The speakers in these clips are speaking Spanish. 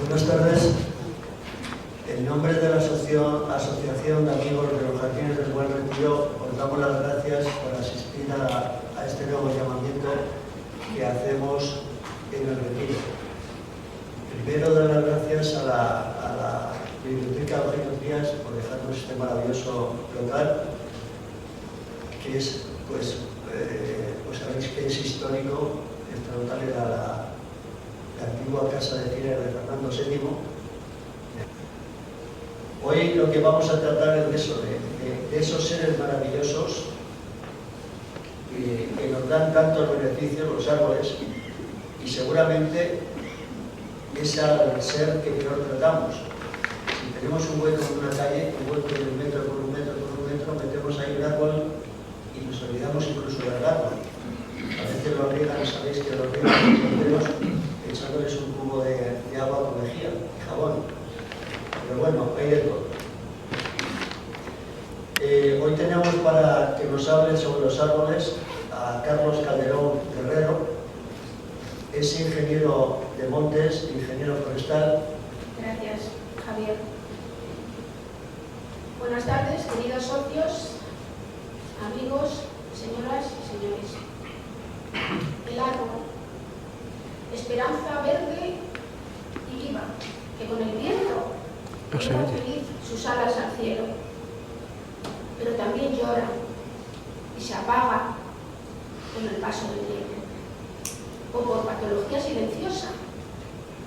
Buenas tardes. En nombre de la Asociación de Amigos de los Jardines del Buen Retiro, os damos las gracias por asistir a este nuevo llamamiento que hacemos en el Retiro. Primero, dar las gracias a la Biblioteca Eugenio Trías por dejarnos este maravilloso local, que es, pues sabéis que es histórico. Este local era la antigua casa de cine de Fernando VII. Hoy lo que vamos a tratar es de eso, de esos seres maravillosos que nos dan tantos beneficios, los árboles, y seguramente es al ser que peor tratamos. Si tenemos un hueco en una calle, un hueco de 1 metro por 1 metro por 1 metro, metemos ahí un árbol y nos olvidamos incluso del árbol. A veces los riegan, sabéis que los riegan echándoles un cubo de agua con lejía y jabón. Pero bueno, hay de todo. Hoy tenemos para que nos hable sobre los árboles a Carlos Calderón Guerrero. Es ingeniero de montes, ingeniero forestal. Gracias, Javier. Buenas tardes, queridos socios, amigos, señoras y señores. El árbol, esperanza verde y viva, que con el viento lleva feliz sus alas al cielo, pero también llora y se apaga con el paso del tiempo, o por patología silenciosa,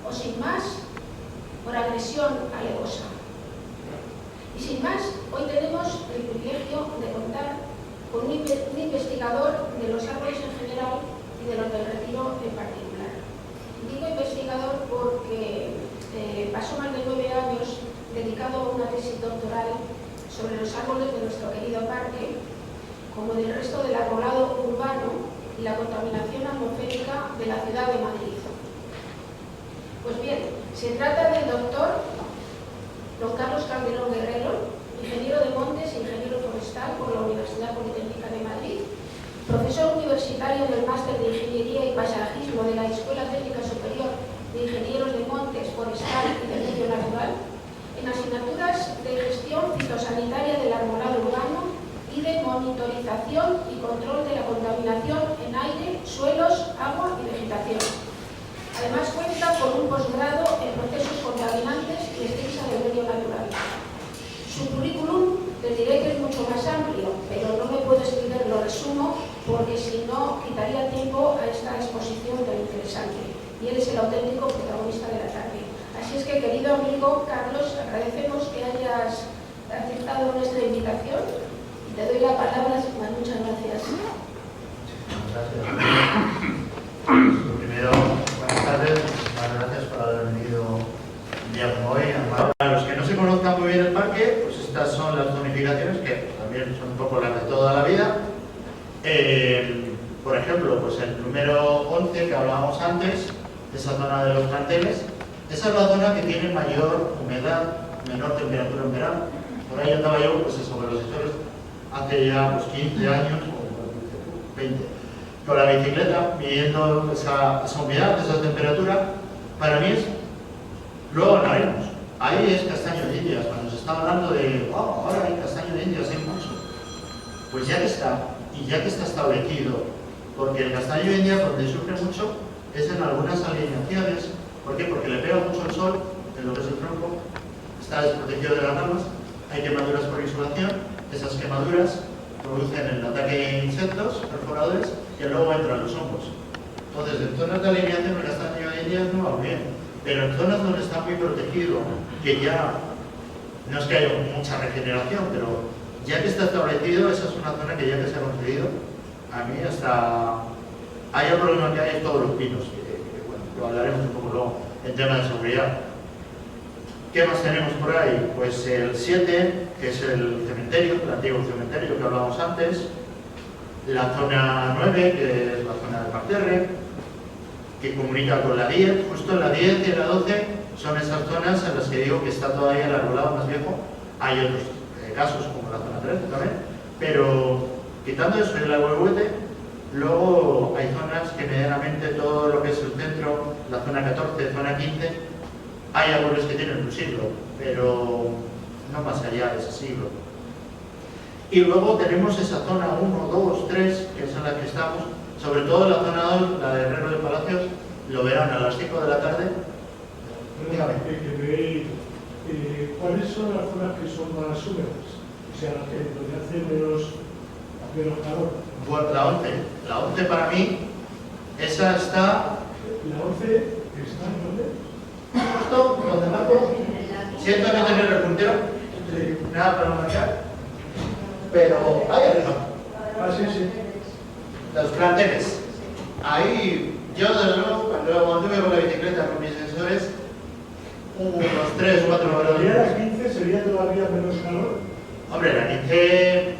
o sin más, por agresión alevosa. Y sin más, hoy tenemos el privilegio de contar con un investigador de los árboles en general y de los del Retiro en particular. Digo investigador porque pasó más de 9 años dedicado a una tesis doctoral sobre los árboles de nuestro querido parque, como del resto del arbolado urbano y la contaminación atmosférica de la ciudad de Madrid. Pues bien, se trata del doctor don Carlos Calderón Guerrero, ingeniero de montes e ingeniero forestal por la Universidad Politécnica de Madrid, profesor universitario del Máster de Ingeniería y Paisajismo de la Escuela Técnica Superior de Ingenieros de Montes, Forestal y del Medio Natural, en asignaturas de gestión fitosanitaria del arbolado urbano y de monitorización y control de la contaminación en aire, suelos, agua y vegetación. Además cuenta con un posgrado en procesos contaminantes y defensa del medio natural. Su currículum, les diré que es mucho más amplio, pero no me puedo extender, lo resumo, porque si no quitaría tiempo a esta exposición tan interesante. Y él es el auténtico protagonista de la tarde. Así es que, querido amigo Carlos, agradecemos que hayas aceptado nuestra invitación y te doy la palabra. Muchas gracias. Gracias. Lo primero, buenas tardes. Muchas gracias por haber venido un día como hoy. Para los que no se conozcan muy bien el parque, pues estas son las zonificaciones que también son un poco las de toda la vida. Por ejemplo, pues el número 11 que hablábamos antes, esa zona de los planteles, esa es la zona que tiene mayor humedad, menor temperatura en verano. Por ahí andaba yo, pues eso, con los sectores, hace ya pues, 15 años, o 20, con la bicicleta, midiendo esa humedad, esa temperatura. Para mí es, luego hablaremos, ahí es castaño de Indias, cuando se está hablando de, wow, ahora hay castaño de Indias, hay mucho. Pues ya que está, y ya que está establecido, porque el castaño de Indias, donde sufre mucho, es en algunas alineaciones. ¿Por qué? Porque le pega mucho el sol en lo que es el tronco, está desprotegido de las ramas, hay quemaduras por insolación, esas quemaduras producen el ataque de insectos perforadores y luego entran los hongos. Entonces, en zonas de alineación el castaño de Indias no va bien, pero en zonas donde está muy protegido, que ya no es que haya mucha regeneración, pero ya que está establecido, esa es una zona que ya que se ha construido, a mí hasta hay otro problema que hay en todos los pinos, que bueno, lo hablaremos un poco luego en tema de seguridad. ¿Qué más tenemos por ahí? Pues el 7, que es el cementerio, el antiguo cementerio que hablábamos antes, la zona 9, que es la zona del parterre, que comunica con la 10, justo la 10 y la 12 son esas zonas en las que digo que está todavía el arbolado más viejo. Hay otros casos como la zona 13 también, pero quitando eso y el huehuete, luego hay zonas que medianamente todo lo que es el centro, la zona 14, zona 15, Hay árboles que tienen un siglo, pero no más allá de ese siglo. Y luego tenemos esa zona 1, 2, 3, que es en la que estamos, sobre todo la zona 2, la de Herrero de Palacios, lo verán a las 5 de la tarde. Dígame. ¿Cuáles son las zonas que son más húmedas? O sea, donde hace menos calor. Bueno, la 11 para mí, esa está La 11 está en dónde? justo donde marco. Siento no tener el puntero, nada para marcar, pero ahí arriba. Ah, sí, sí. Los planteles. Ahí, yo desde luego, cuando anduve con la bicicleta con mis sensores, unos 3 o 4 grados. ¿Y a las 15 sería todavía menos calor? Hombre,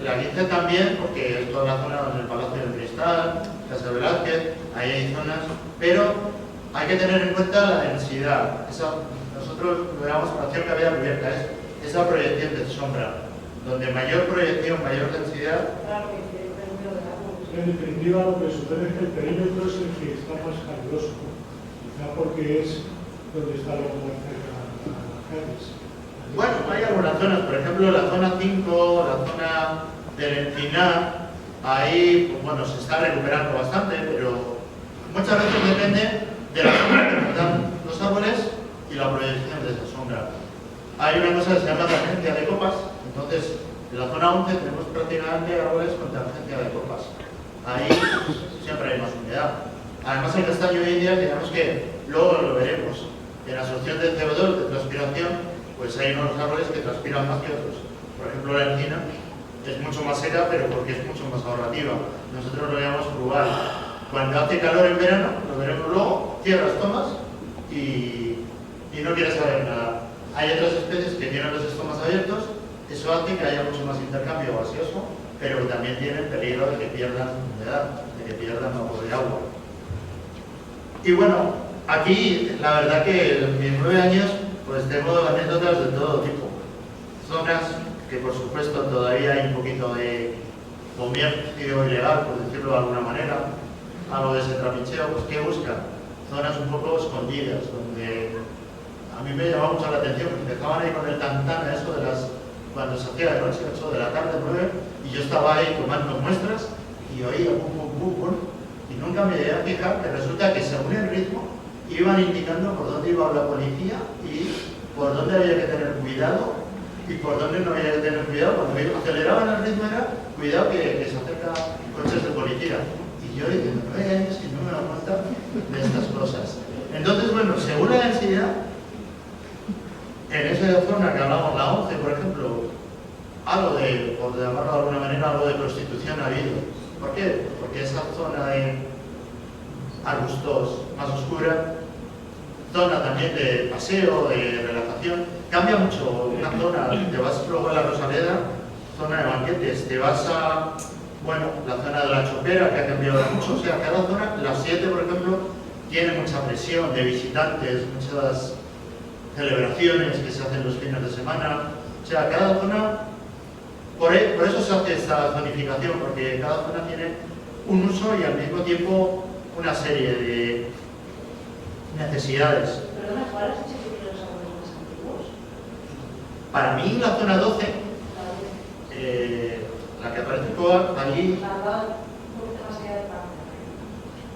la 15 también, porque es toda la zona donde el Palacio del Cristal, Casa Velázquez, ahí hay zonas, pero hay que tener en cuenta la densidad. Nosotros lo llamamos fracción cavidad cubierta, es esa proyección de sombra, donde mayor proyección, mayor densidad. En definitiva, lo que sucede es que el perímetro es el que está más caluroso, quizá porque es donde está lo más cerca a las calles. Bueno, hay algunas zonas, por ejemplo, la zona 5, la zona del Encinar, ahí, pues bueno, se está recuperando bastante, pero muchas veces depende de la sombra que nos dan los árboles y la proyección de esa sombra. Hay una cosa que se llama tangencia de copas, entonces en la zona 11 tenemos prácticamente árboles con tangencia de copas. Ahí siempre hay más humedad. Además, el castaño hoy en día, digamos que luego lo veremos. En la absorción de CO2, de transpiración, pues hay unos árboles que transpiran más que otros. Por ejemplo, la encina es mucho más seca, pero porque es mucho más ahorrativa. Nosotros lo llamamos frugal. Cuando hace calor en verano, lo veremos luego, cierras, tomas y no quieres saber nada. Hay otras especies que tienen los estomas abiertos, eso hace que haya mucho más intercambio gaseoso, pero también tienen peligro de que pierdan humedad, de que pierdan vapor de agua. Y bueno, aquí la verdad que en mis 9 años pues tengo anécdotas de todo tipo. Zonas que por supuesto todavía hay un poquito de comercio ilegal, por decirlo de alguna manera, algo de ese trapicheo, pues ¿qué buscan? Zonas un poco escondidas, donde a mí me llamaba mucho la atención, porque empezaban ahí con el tantán, eso de las, cuando se hacía de noche, 8 de la tarde, 9, y yo estaba ahí tomando muestras y oía pum, pum, pum, pum, y nunca me llegué a fijar que resulta que según el ritmo iban indicando por dónde iba la policía y por dónde había que tener cuidado y por dónde no había que tener cuidado. Cuando aceleraban el ritmo era cuidado que se acercan coches de policía. Y yo diciendo, 9 años y no me doy cuenta de estas cosas. Entonces, bueno, según la densidad, en esa zona que hablamos, la 11, por ejemplo, algo de, por llamarlo de alguna manera, algo de prostitución ha habido. ¿Por qué? Porque esa zona de arbustos más oscura, zona también de paseo, de relajación, cambia mucho. Una zona, te vas luego a la Rosaleda, zona de banquetes, te vas a, bueno, la zona de la Chopera, que ha cambiado mucho, o sea, cada zona, la 7, por ejemplo, tiene mucha presión de visitantes, muchas celebraciones que se hacen los fines de semana, o sea, cada zona, por eso se hace esta zonificación, porque cada zona tiene un uso y al mismo tiempo una serie de necesidades. Perdona, ¿cuál has dicho que tiene los árboles más antiguos? Para mí, la zona 12, la que aparece allí, Un poquito más allá del parque.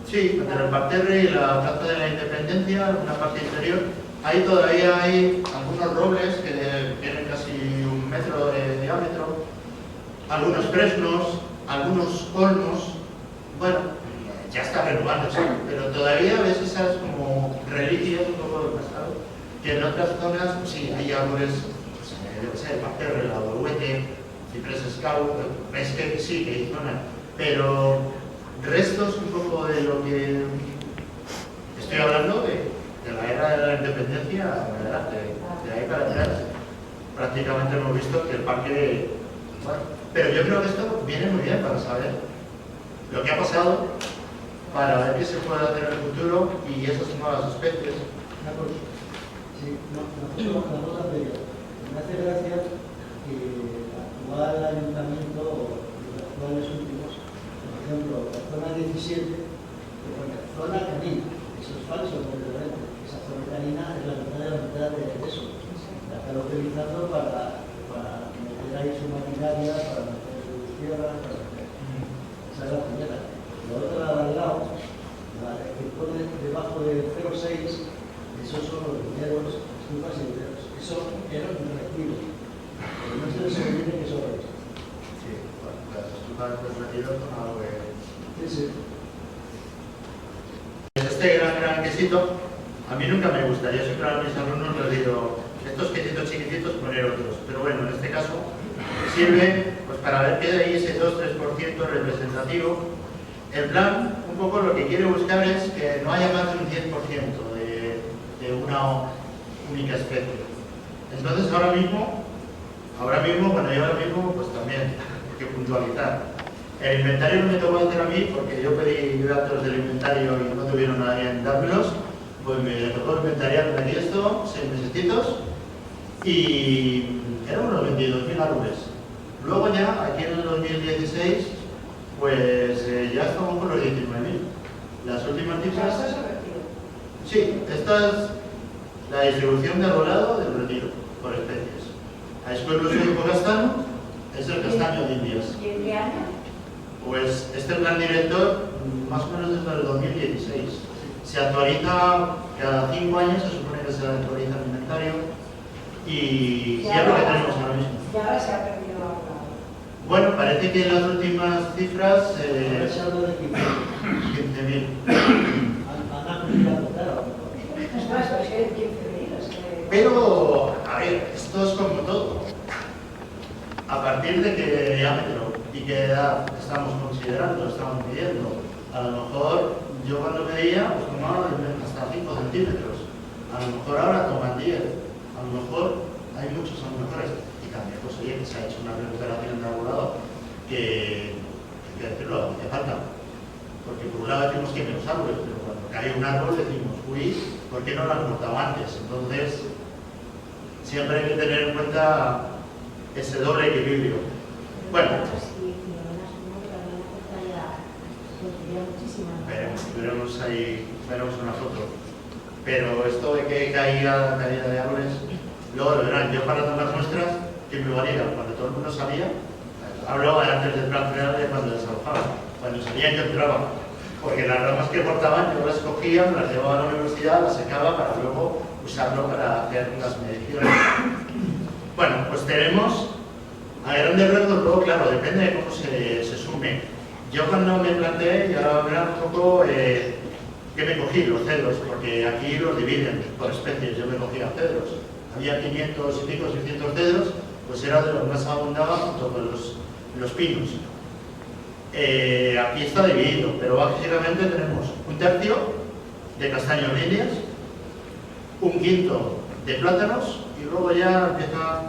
sí, entre el parterre y la Plaza de la Independencia, una parte interior, ahí todavía hay algunos robles que tienen casi 1 metro de diámetro, algunos fresnos, algunos olmos, bueno, ya está renovándose, pero todavía ves esas como reliquias un poco del pasado, que en otras zonas sí hay árboles, yo qué sé, el parterre, la boruete, cipreses scout, es que sí que hay zonas, pero restos un poco de lo que estoy hablando de la era de la independencia, de ahí para atrás, prácticamente hemos visto que el parque, bueno, pero yo creo que esto viene muy bien para saber lo que ha pasado, para ver qué se puede hacer en el futuro y esas nuevas especies. Sí, me hace gracia que el actual ayuntamiento, los actuales últimos, por ejemplo, la zona 17, que pone zona canina, eso es falso completamente. esa zona canina es la mitad de la mitad de eso. La está localizando para meter ahí su maquinaria, para meter sus tierras, para meter. Esa es la primera. La otra, la de al lado, la que pone debajo de 0,6, esos son los viñedos, estufas y viñedos. Eso eran reactivos. Pero no se les olvide que son reactivos. Sí, bueno, las estufas de retiro son algo que... Sí, sí. Este gran quesito, a mí nunca me gusta. Yo siempre a mis alumnos les digo, estos quesitos chiquititos poner otros. Pero bueno, en este caso sirve pues, para ver que hay ese 2-3% representativo. El plan, un poco lo que quiere buscar es que no haya más de un 10% de una única especie. Entonces ahora mismo, bueno, yo ahora mismo pues también hay que puntualizar. El inventario no me tocó hacer a mí porque yo pedí datos del inventario y no tuvieron nadie en dármelos. Pues me tocó inventariar de aquí esto, 6 mesecitos, y eran unos 22.000 árboles. Luego ya, aquí en el 2016, pues ya estamos con los 19.000. Las últimas cifras... ¿Esto es el retiro? Sí, esta es la distribución de arbolado del retiro, por especies. A exclusión de castano es el castaño de Indias. ¿Y en qué año? Pues este plan director, más o menos desde el 2016. Se actualiza cada 5 años, se supone que se actualiza el inventario, y ya es lo que tenemos ahora mismo. Y ahora se ha perdido la palabra. Bueno, parece que las últimas cifras, Ahora se habla de 15.000. 15.000. Han ampliado, claro. Es más, pues que hay 15.000. Es que... Pero, a ver, esto es como todo. A partir de qué diámetro y qué edad estamos considerando, estamos midiendo. A lo mejor yo cuando medía, pues tomaba hasta 5 centímetros. A lo mejor ahora toman 10. A lo mejor hay muchos, a lo mejores. Y también, pues oye, que se ha hecho una recuperación de arbolado que, hay que decirlo, hace falta. Porque por un lado decimos que hay menos árboles, pero cuando cae un árbol decimos, uy, ¿por qué no lo han cortado antes? Entonces, siempre hay que tener en cuenta ese doble equilibrio. Bueno, veremos una foto. Pero esto de que caída de árboles, luego lo verán. Yo para tomar muestras, que me valía cuando todo el mundo salía, hablo antes del plan general de cuando desalojaban. Cuando salían yo entraba, porque las ramas que cortaban yo las cogía, las llevaba a la universidad, las secaba para luego usarlo para hacer las mediciones. Bueno, pues tenemos a grandes rasgos, luego claro, depende de cómo se sume. Yo cuando me planteé, ya verán un poco que me cogí los cedros, porque aquí los dividen por especies, yo me cogía cedros. Había 500 y pico, 600 cedros, pues era de lo que más abundaba junto con los pinos. Aquí está dividido, pero básicamente tenemos un tercio de castaños de Indias, un quinto de plátanos y luego ya empieza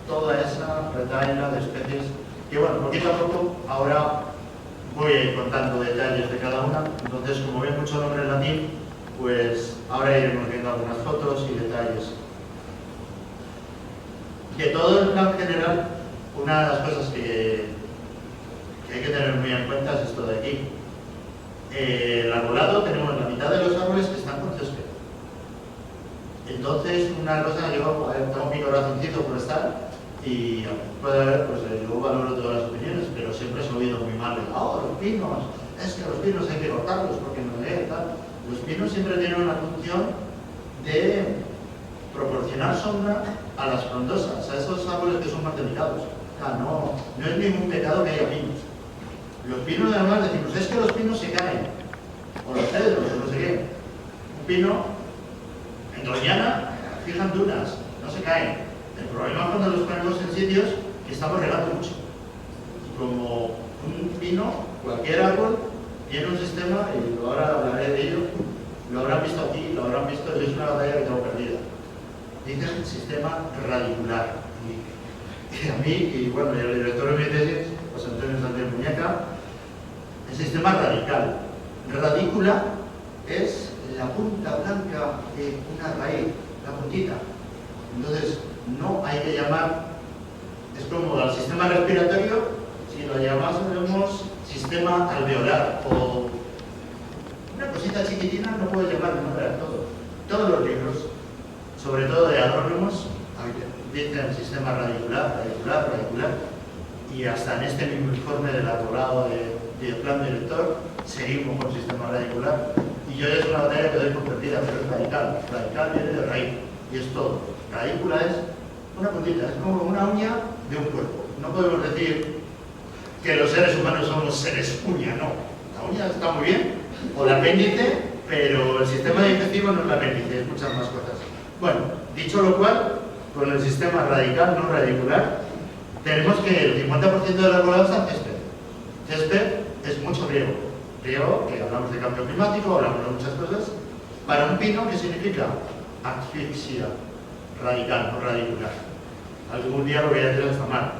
toda esa retahíla de especies que, bueno, poquito a poco ahora voy a ir contando detalles de cada una. Entonces, como ven mucho nombre en latín, pues ahora iremos viendo algunas fotos y detalles. De todo el plan general, una de las cosas que hay que tener muy en cuenta es esto de aquí. El arbolado, tenemos la mitad de los árboles que están con césped. Entonces, una cosa, yo tengo mi corazoncito por estar y puede haber, pues yo valoro todas las opiniones, pero siempre he oído muy mal, los pinos, es que los pinos hay que cortarlos porque no es tal. Los pinos siempre tienen una función de proporcionar sombra a las frondosas, a esos árboles que son más delicados. O sea, no es ningún pecado que haya pinos. Los pinos además decimos, es que los pinos se caen, o los cedros, o no sé qué. Un pino, en Doñana, fijan dunas, no se caen. El problema es cuando los ponemos en sitios que estamos regando mucho. Como un pino, cualquier árbol, tiene un sistema, y ahora hablaré de ello, lo habrán visto aquí, lo habrán visto, es una batalla que tengo perdida. Dicen sistema radicular. Y a mí, y bueno, y el director de mi tesis, José Antonio Sánchez Muñeca, el sistema radical. Radícula es la punta blanca de una raíz, la puntita. Entonces, no hay que llamar, es como al sistema respiratorio, si lo llamásemos sistema alveolar o una cosita chiquitina, no puedes llamar el nombre a todo. todos los libros, sobre todo de agrónomos, dicen sistema radicular, y hasta en este mismo informe del elaborado del plan director seguimos con sistema radicular, y yo es una batalla que doy por perdida, pero es radical. Radical viene de raíz, y es todo. Radícula es una puntita, es como una uña de un cuerpo. No podemos decir que los seres humanos somos seres uña, no. La uña está muy bien, o el apéndice, pero el sistema digestivo no es el apéndice, es muchas más cosas. Bueno, dicho lo cual, con el sistema radical, no radicular, tenemos que el 50% del arbolado está en césped. Césped es mucho riego. Riego, que hablamos de cambio climático, hablamos de muchas cosas. Para un pino, ¿qué significa? Asfixia radical, no radicular. Algún día lo voy a decir de esta manera.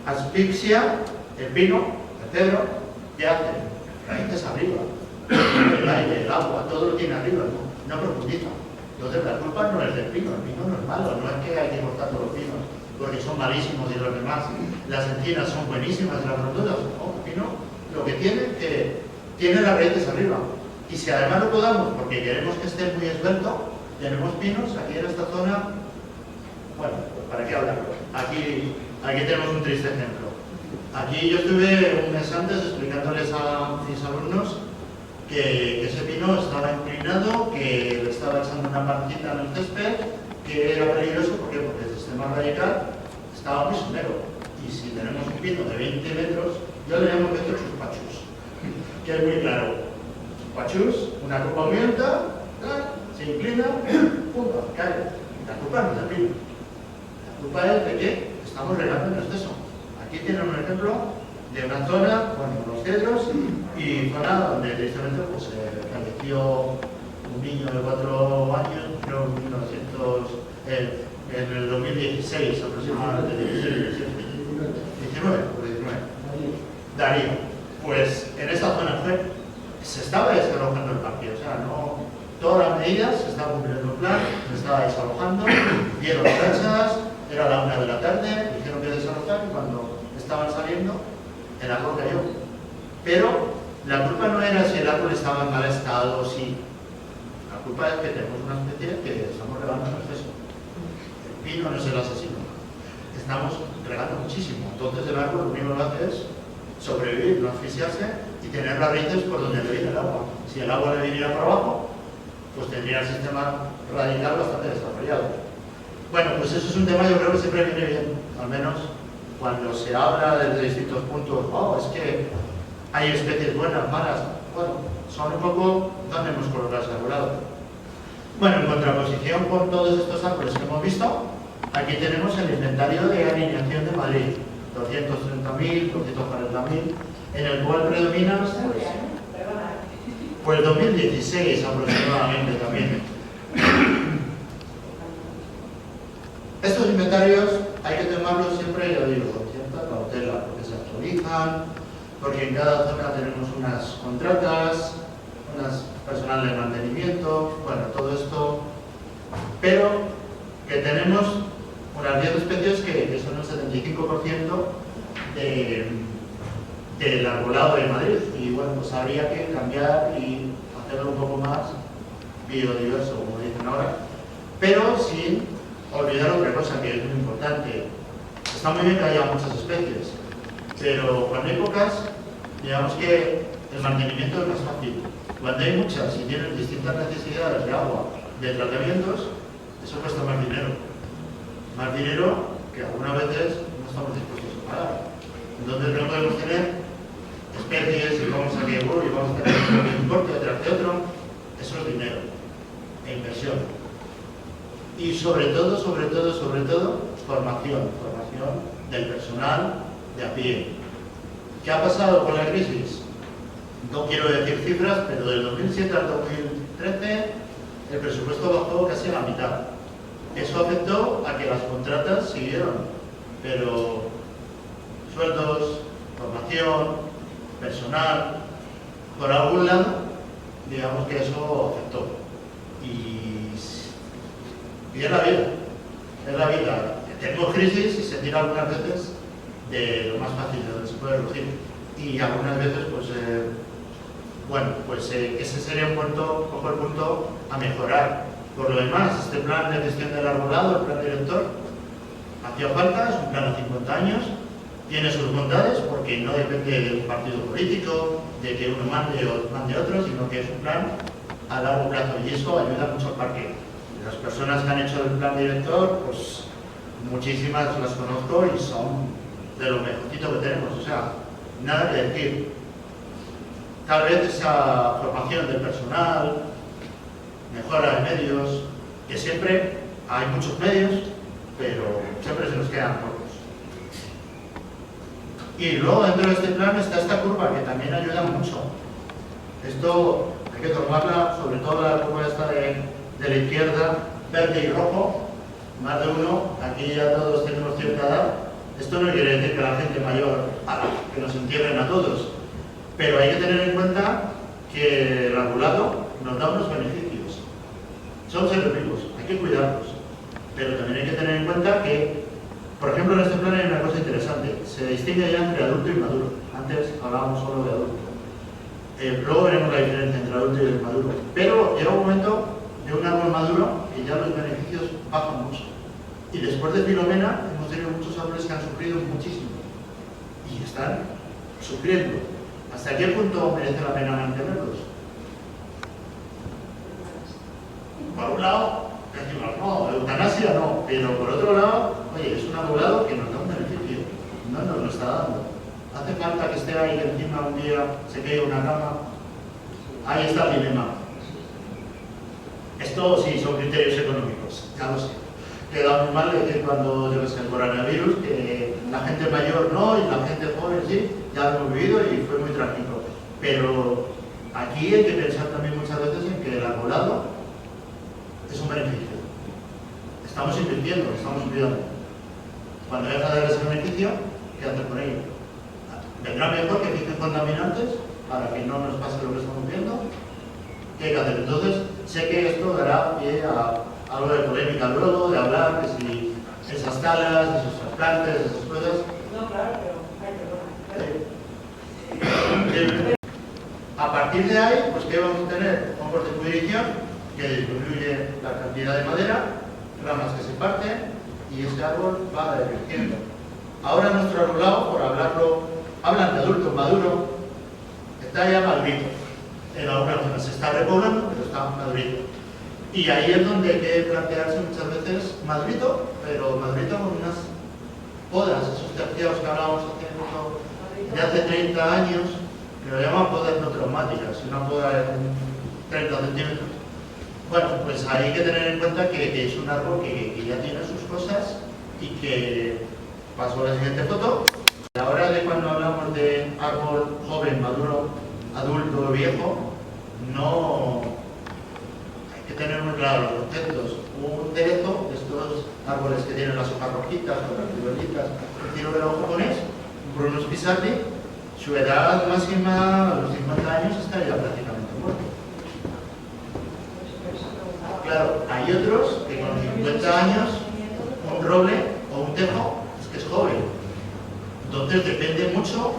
Asfixia, el pino, el cedro, ¿qué hace? Raíces arriba. El aire, el agua, todo lo tiene arriba, no profundiza. Entonces la culpa no es del pino, el pino no es malo, no es que hay que cortar todos los pinos, porque son malísimos y los demás. Las encinas son buenísimas y las frondonas, no, el pino lo que tiene que tiene las raíces arriba. Y si además lo podamos, porque queremos que esté muy esbelto, tenemos pinos aquí en esta zona. Bueno, pues ¿para qué hablar? Aquí tenemos un triste ejemplo. Aquí yo estuve un mes antes explicándoles a mis alumnos que ese pino estaba inclinado, que le estaba echando una partita en el césped, que era peligroso, ¿por qué? Porque el sistema radical estaba muy somero. Y si tenemos un pino de 20 metros, yo le llamo esto chuspachus, que es muy claro. Chuspachus, una copa muy alta, se inclina, ¡pum!, cae. La culpa no es del pino. La culpa es de que estamos regando en exceso. Aquí tienen un ejemplo de una zona, bueno, con los cedros, y zona donde tristemente pues, falleció un niño de 4 años, creo en el 2016 aproximadamente, 19. Darío. Pues en esa zona se estaba desalojando el parque, o sea, no, todas las medidas se estaba cumpliendo el plan, se estaba desalojando, dieron fechas, era la 1 de la tarde, dijeron que desalojar y cuando estaban saliendo, el árbol cayó. Pero la culpa no era si el árbol estaba en mal estado o si. La culpa es que tenemos una especie que estamos regando en exceso. El pino no es el asesino. Estamos regando muchísimo. Entonces el árbol lo único que hace es sobrevivir, no asfixiarse y tener las raíces por donde le viene el agua. Si el agua le viniera por abajo, pues tendría el sistema radical bastante desarrollado. Bueno, pues eso es un tema yo creo que siempre viene bien, al menos cuando se habla desde distintos puntos. Oh, es que hay especies buenas, malas. Bueno, son un poco donde hemos colocado ese arbolado. Bueno, en contraposición con todos estos árboles que hemos visto, aquí tenemos el inventario de alineación de Madrid, 230.000, 240.000, en el cual predomina pues 2016 aproximadamente también. Estos inventarios hay que tomarlos siempre, ya digo, con cierta cautela, porque se actualizan, porque en cada zona tenemos unas contratas, unas personal de mantenimiento, bueno, todo esto, pero que tenemos unas 10 especies que son el 75% del arbolado de Madrid, y bueno, pues habría que cambiar y hacerlo un poco más biodiverso, como dicen ahora, pero sin olvidar otra cosa que es muy importante. Está muy bien que haya muchas especies, pero cuando hay pocas, digamos que el mantenimiento es más fácil. Cuando hay muchas y tienen distintas necesidades de agua, de tratamientos, eso cuesta más dinero. Más dinero que algunas veces no estamos dispuestos a pagar. Entonces no podemos tener especies y vamos a que y vamos a tener un importe detrás de otro. Eso es dinero e inversión. Y sobre todo, formación del personal de a pie. ¿Qué ha pasado con la crisis? No quiero decir cifras, pero del 2007 al 2013 el presupuesto bajó casi a la mitad. Eso afectó a que las contratas siguieron, pero sueldos, formación, personal, por algún lado, digamos que eso afectó. Y es la vida, es la vida. Tenemos crisis y se tira algunas veces de lo más fácil, de donde se puede rugir. Y algunas veces, pues, ese sería un punto, ojo el punto a mejorar. Por lo demás, este plan de gestión del arbolado, el plan director, hacía falta, es un plan a 50 años, tiene sus bondades porque no depende de un partido político, de que uno mande o mande otro, sino que es un plan a largo plazo y eso ayuda mucho al parque. Las personas que han hecho el plan director, pues muchísimas las conozco y son de lo mejorcito que tenemos, o sea, nada que decir. Tal vez esa formación del personal, mejora de medios, que siempre hay muchos medios, pero siempre se nos quedan pocos. Y luego dentro de este plan está esta curva que también ayuda mucho. Esto hay que tomarla, sobre todo la curva esta de la izquierda, verde y rojo, más de uno, aquí ya todos tenemos cierta edad. Esto no quiere decir que la gente mayor, que nos entierren a todos, pero hay que tener en cuenta que el arbolado nos da unos beneficios. Son seres vivos, hay que cuidarlos, pero también hay que tener en cuenta que, por ejemplo, en este plan hay una cosa interesante, se distingue ya entre adulto y maduro. Antes hablábamos solo de adulto. Luego veremos la diferencia entre adulto y el maduro, pero llega un momento de un árbol maduro y ya los beneficios bajan mucho. Y después de Filomena hemos tenido muchos árboles que han sufrido muchísimo y están sufriendo. ¿Hasta qué punto merece la pena mantenerlos? Por un lado, decimos, no, eutanasia no, pero por otro lado, oye, es un arbolado que nos da un beneficio, no nos lo está dando. Hace falta que esté ahí, que encima un día se caiga una cama. Ahí está el dilema. Esto sí son criterios económicos, ya lo sé. Queda muy mal decir cuando yo que sé, el coronavirus, que la gente mayor no y la gente joven sí, ya lo hemos vivido y fue muy trágico. Pero aquí hay que pensar también muchas veces en que el arbolado es un beneficio. Estamos invirtiendo, estamos cuidando. Cuando deja de dar ese beneficio, ¿qué hacer con ello? Vendrá mejor que fijen contaminantes para que no nos pase lo que estamos viendo. ¿Qué hay que hacer? Entonces, sé que esto dará pie a algo de polémica luego, de hablar que si esas talas, esos trasplantes, esas cosas. No, claro, pero A partir de ahí, pues ¿qué vamos a tener? Un corte de jurisdicción que disminuye la cantidad de madera, ramas que se parten y ese árbol va decreciendo. Ahora nuestro arbolado, por hablarlo, hablan de adulto maduro, está ya madurito. En algunas zonas se está repoblando, pero está madurito. Y ahí es donde hay que plantearse muchas veces madurito, pero madurito con unas podas, esos terciados que hablábamos de hace 30 años, que lo llaman podas no traumáticas, una poda de 30 centímetros. Bueno, pues hay que tener en cuenta que es un árbol que ya tiene sus cosas y que, paso a la siguiente foto, a la hora de cuando hablamos de árbol joven, maduro, adulto, viejo, no hay que tener muy claro los conceptos. Un cerezo, estos árboles que tienen las hojas rojitas o las fibolitas, el tiro del ojo japonés, un Prunus pisardi, su edad máxima a los 50 años está ya prácticamente muerto. Claro, hay otros que con 50 años, un roble o un tejo, es que es joven. Entonces depende mucho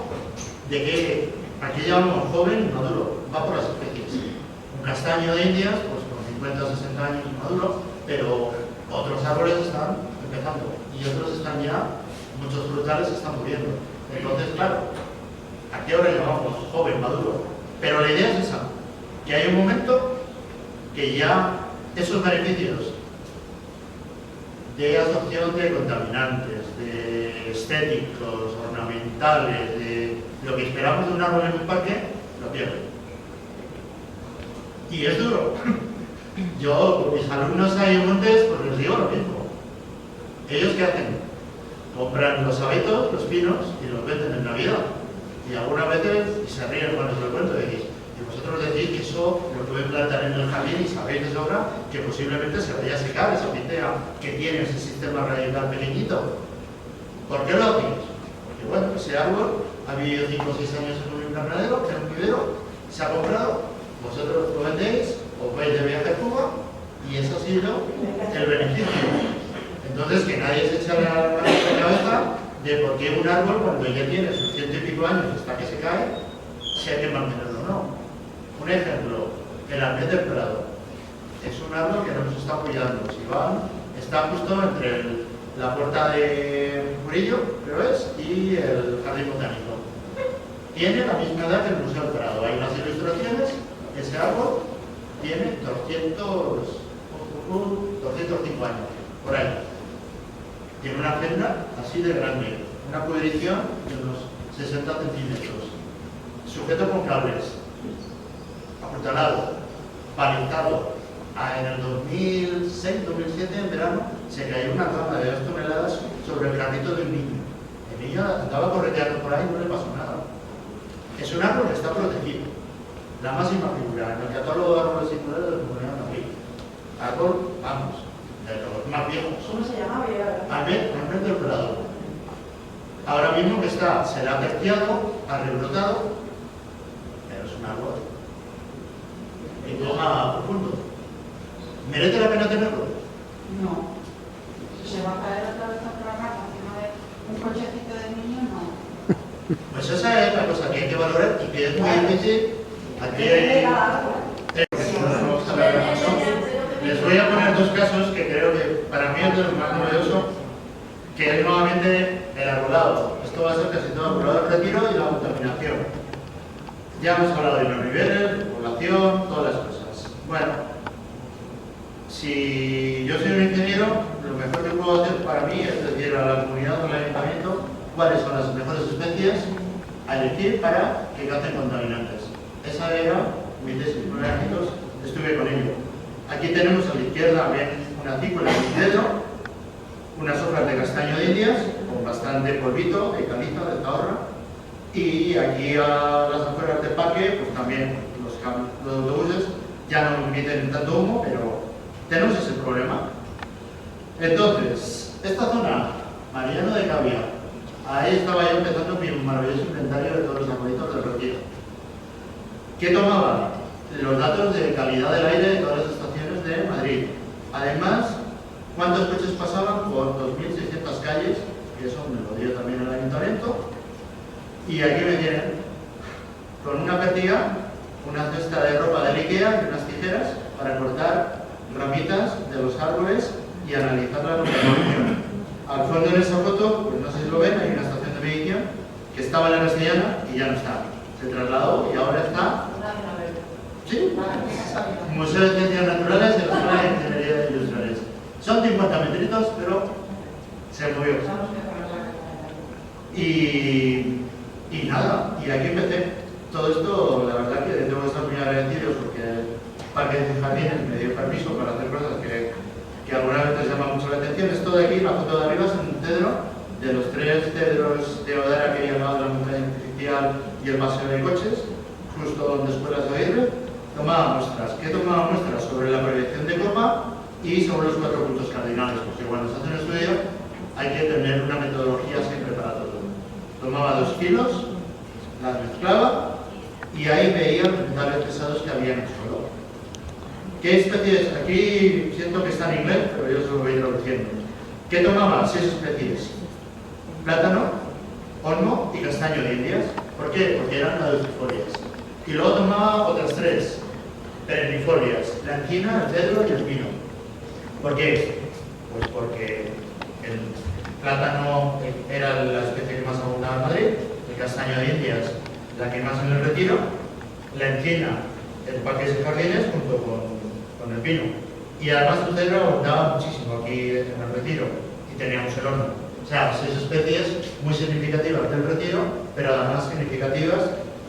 de que, aquí llamamos joven y maduro, va por las especies. Un castaño de Indias, pues con 50 o 60 años maduro, pero otros árboles están empezando y otros están ya, muchos frutales están muriendo. Entonces, claro, aquí ahora llamamos joven, maduro, pero la idea es esa, que hay un momento que ya esos beneficios de absorción de contaminantes, de estéticos, ornamentales, de lo que esperamos de un árbol en un parque, lo pierden. Y es duro. Yo, con mis alumnos ahí en Montes, pues les digo lo mismo. ¿Ellos qué hacen? Compran los abetos, los pinos, y los venden en Navidad. Y algunas veces se ríen cuando se lo cuento, y vosotros decís que eso lo pueden plantar en el jardín y sabéis de sobra que posiblemente se vaya a secar esa pitea que tiene ese sistema radical pequeñito. ¿Por qué lo hacéis? Porque bueno, ese árbol ha vivido 5 o 6 años en un invernadero, en un vivero, se ha comprado, vosotros lo vendéis, os vais de viaje a Cuba y eso ha sido el beneficio. Entonces que nadie se eche la mano en la cabeza de por qué un árbol cuando ya tiene sus 100 y pico años hasta que se cae, si hay que mantenerlo o no. Un ejemplo, el arnés del Prado. es un árbol que no nos está apoyando. Si van, está justo entre la puerta de Murillo, creo es, y el Jardín Botánico. Tiene la misma edad que el Museo del Prado. Hay unas ilustraciones, ese árbol tiene 205 años, por ahí. Tiene una fenda así de grande, una pudrición de unos 60 centímetros, sujeto con cables, apuntalado, palizado. En el 2006-2007, en verano, se cayó una rama de 2 toneladas sobre el granito de un niño. El niño andaba correteando por ahí y no le pasó nada. Es un árbol que está protegido. La máxima figura en el catálogo de árboles singulares de la Comunidad de Madrid. Árbol, vamos, de los más viejos. ¿Cómo se llama? Albert del Prado. Ahora mismo que está, se le ha terciado, ha rebrotado, pero es un árbol en coma profundo. ¿Merece la pena tenerlo? No. Si se va a caer otra vez contra la mano encima de un cochecito de niño, no. Pues esa es la cosa que hay que valorar y que es muy difícil. Aquí hay... Les voy a poner 2 casos que creo que para mí es lo más novedoso, que es nuevamente el arbolado. Esto va a ser casi todo arbolado del retiro y la contaminación. Ya hemos hablado de los niveles, de población, todas las cosas. Bueno, si yo soy un ingeniero, lo mejor que puedo hacer para mí es decir a la comunidad o al ayuntamiento cuáles son las mejores especies a elegir para que cacen contaminantes. Esa era mi tesis, 9 años estuve con ello. Aquí tenemos a la izquierda, ven una cícula de cedro, unas hojas de castaño de Indias, con bastante polvito, de caliza, de zahorra, y aquí a las afueras del parque, pues también los autobuses ya no emiten tanto humo, pero tenemos ese problema. Entonces, esta zona, Mariano de Cavia, ahí estaba yo empezando mi maravilloso inventario de todos los arbolitos del retiro. ¿Qué tomaba? Los datos de calidad del aire de todas las estaciones de Madrid. Además, cuántos coches pasaban por 2.600 calles, que eso me lo dio también el ayuntamiento. Y aquí me tienen con una pertiga, una cesta de ropa de Ikea y unas tijeras para cortar ramitas de los árboles y analizar la contaminación. Al fondo en esa foto, pues no sé si lo ven, hay una estación de medición que estaba en la Castellana y ya no está. Se trasladó y ahora está... ¿Sí? Museo de Ciencias Naturales y la Escuela de Ingeniería de Industriales. Son 50 metritos, pero se movió. Y nada, y aquí empecé. Todo esto, la verdad que tengo que estar muy agradecido porque el Parque de Jardines me dio permiso para hacer cosas que alguna vez les llama mucho la atención. Esto de aquí, la foto de arriba, es un cedro, de los 3 cedros de Odara que he llamado la montaña artificial y el paseo de coches, justo donde Escuelas de Aguirre. Tomaba muestras. ¿Qué tomaba muestras? Sobre la proyección de copa y sobre los 4 puntos cardinales, porque cuando se hace un estudio hay que tener una metodología siempre para todo. Tomaba 2 kilos, las mezclaba y ahí veía los metales pesados que había en el suelo. ¿Qué especies? Aquí siento que está en inglés, pero yo se lo voy traduciendo. ¿Qué tomaba? 6 especies. Plátano, olmo y castaño de Indias. ¿Por qué? Porque eran caducifolias. Y luego tomaba otras 3 perennifolias, la encina, el cedro y el pino. ¿Por qué? Pues porque el plátano era la especie que más abundaba en Madrid, el castaño de Indias la que más en el retiro, la encina, el Parque de Jardines junto con el pino. Y además el cedro abundaba muchísimo aquí en el retiro y teníamos el horno. O sea, 6 especies muy significativas del retiro, pero además significativas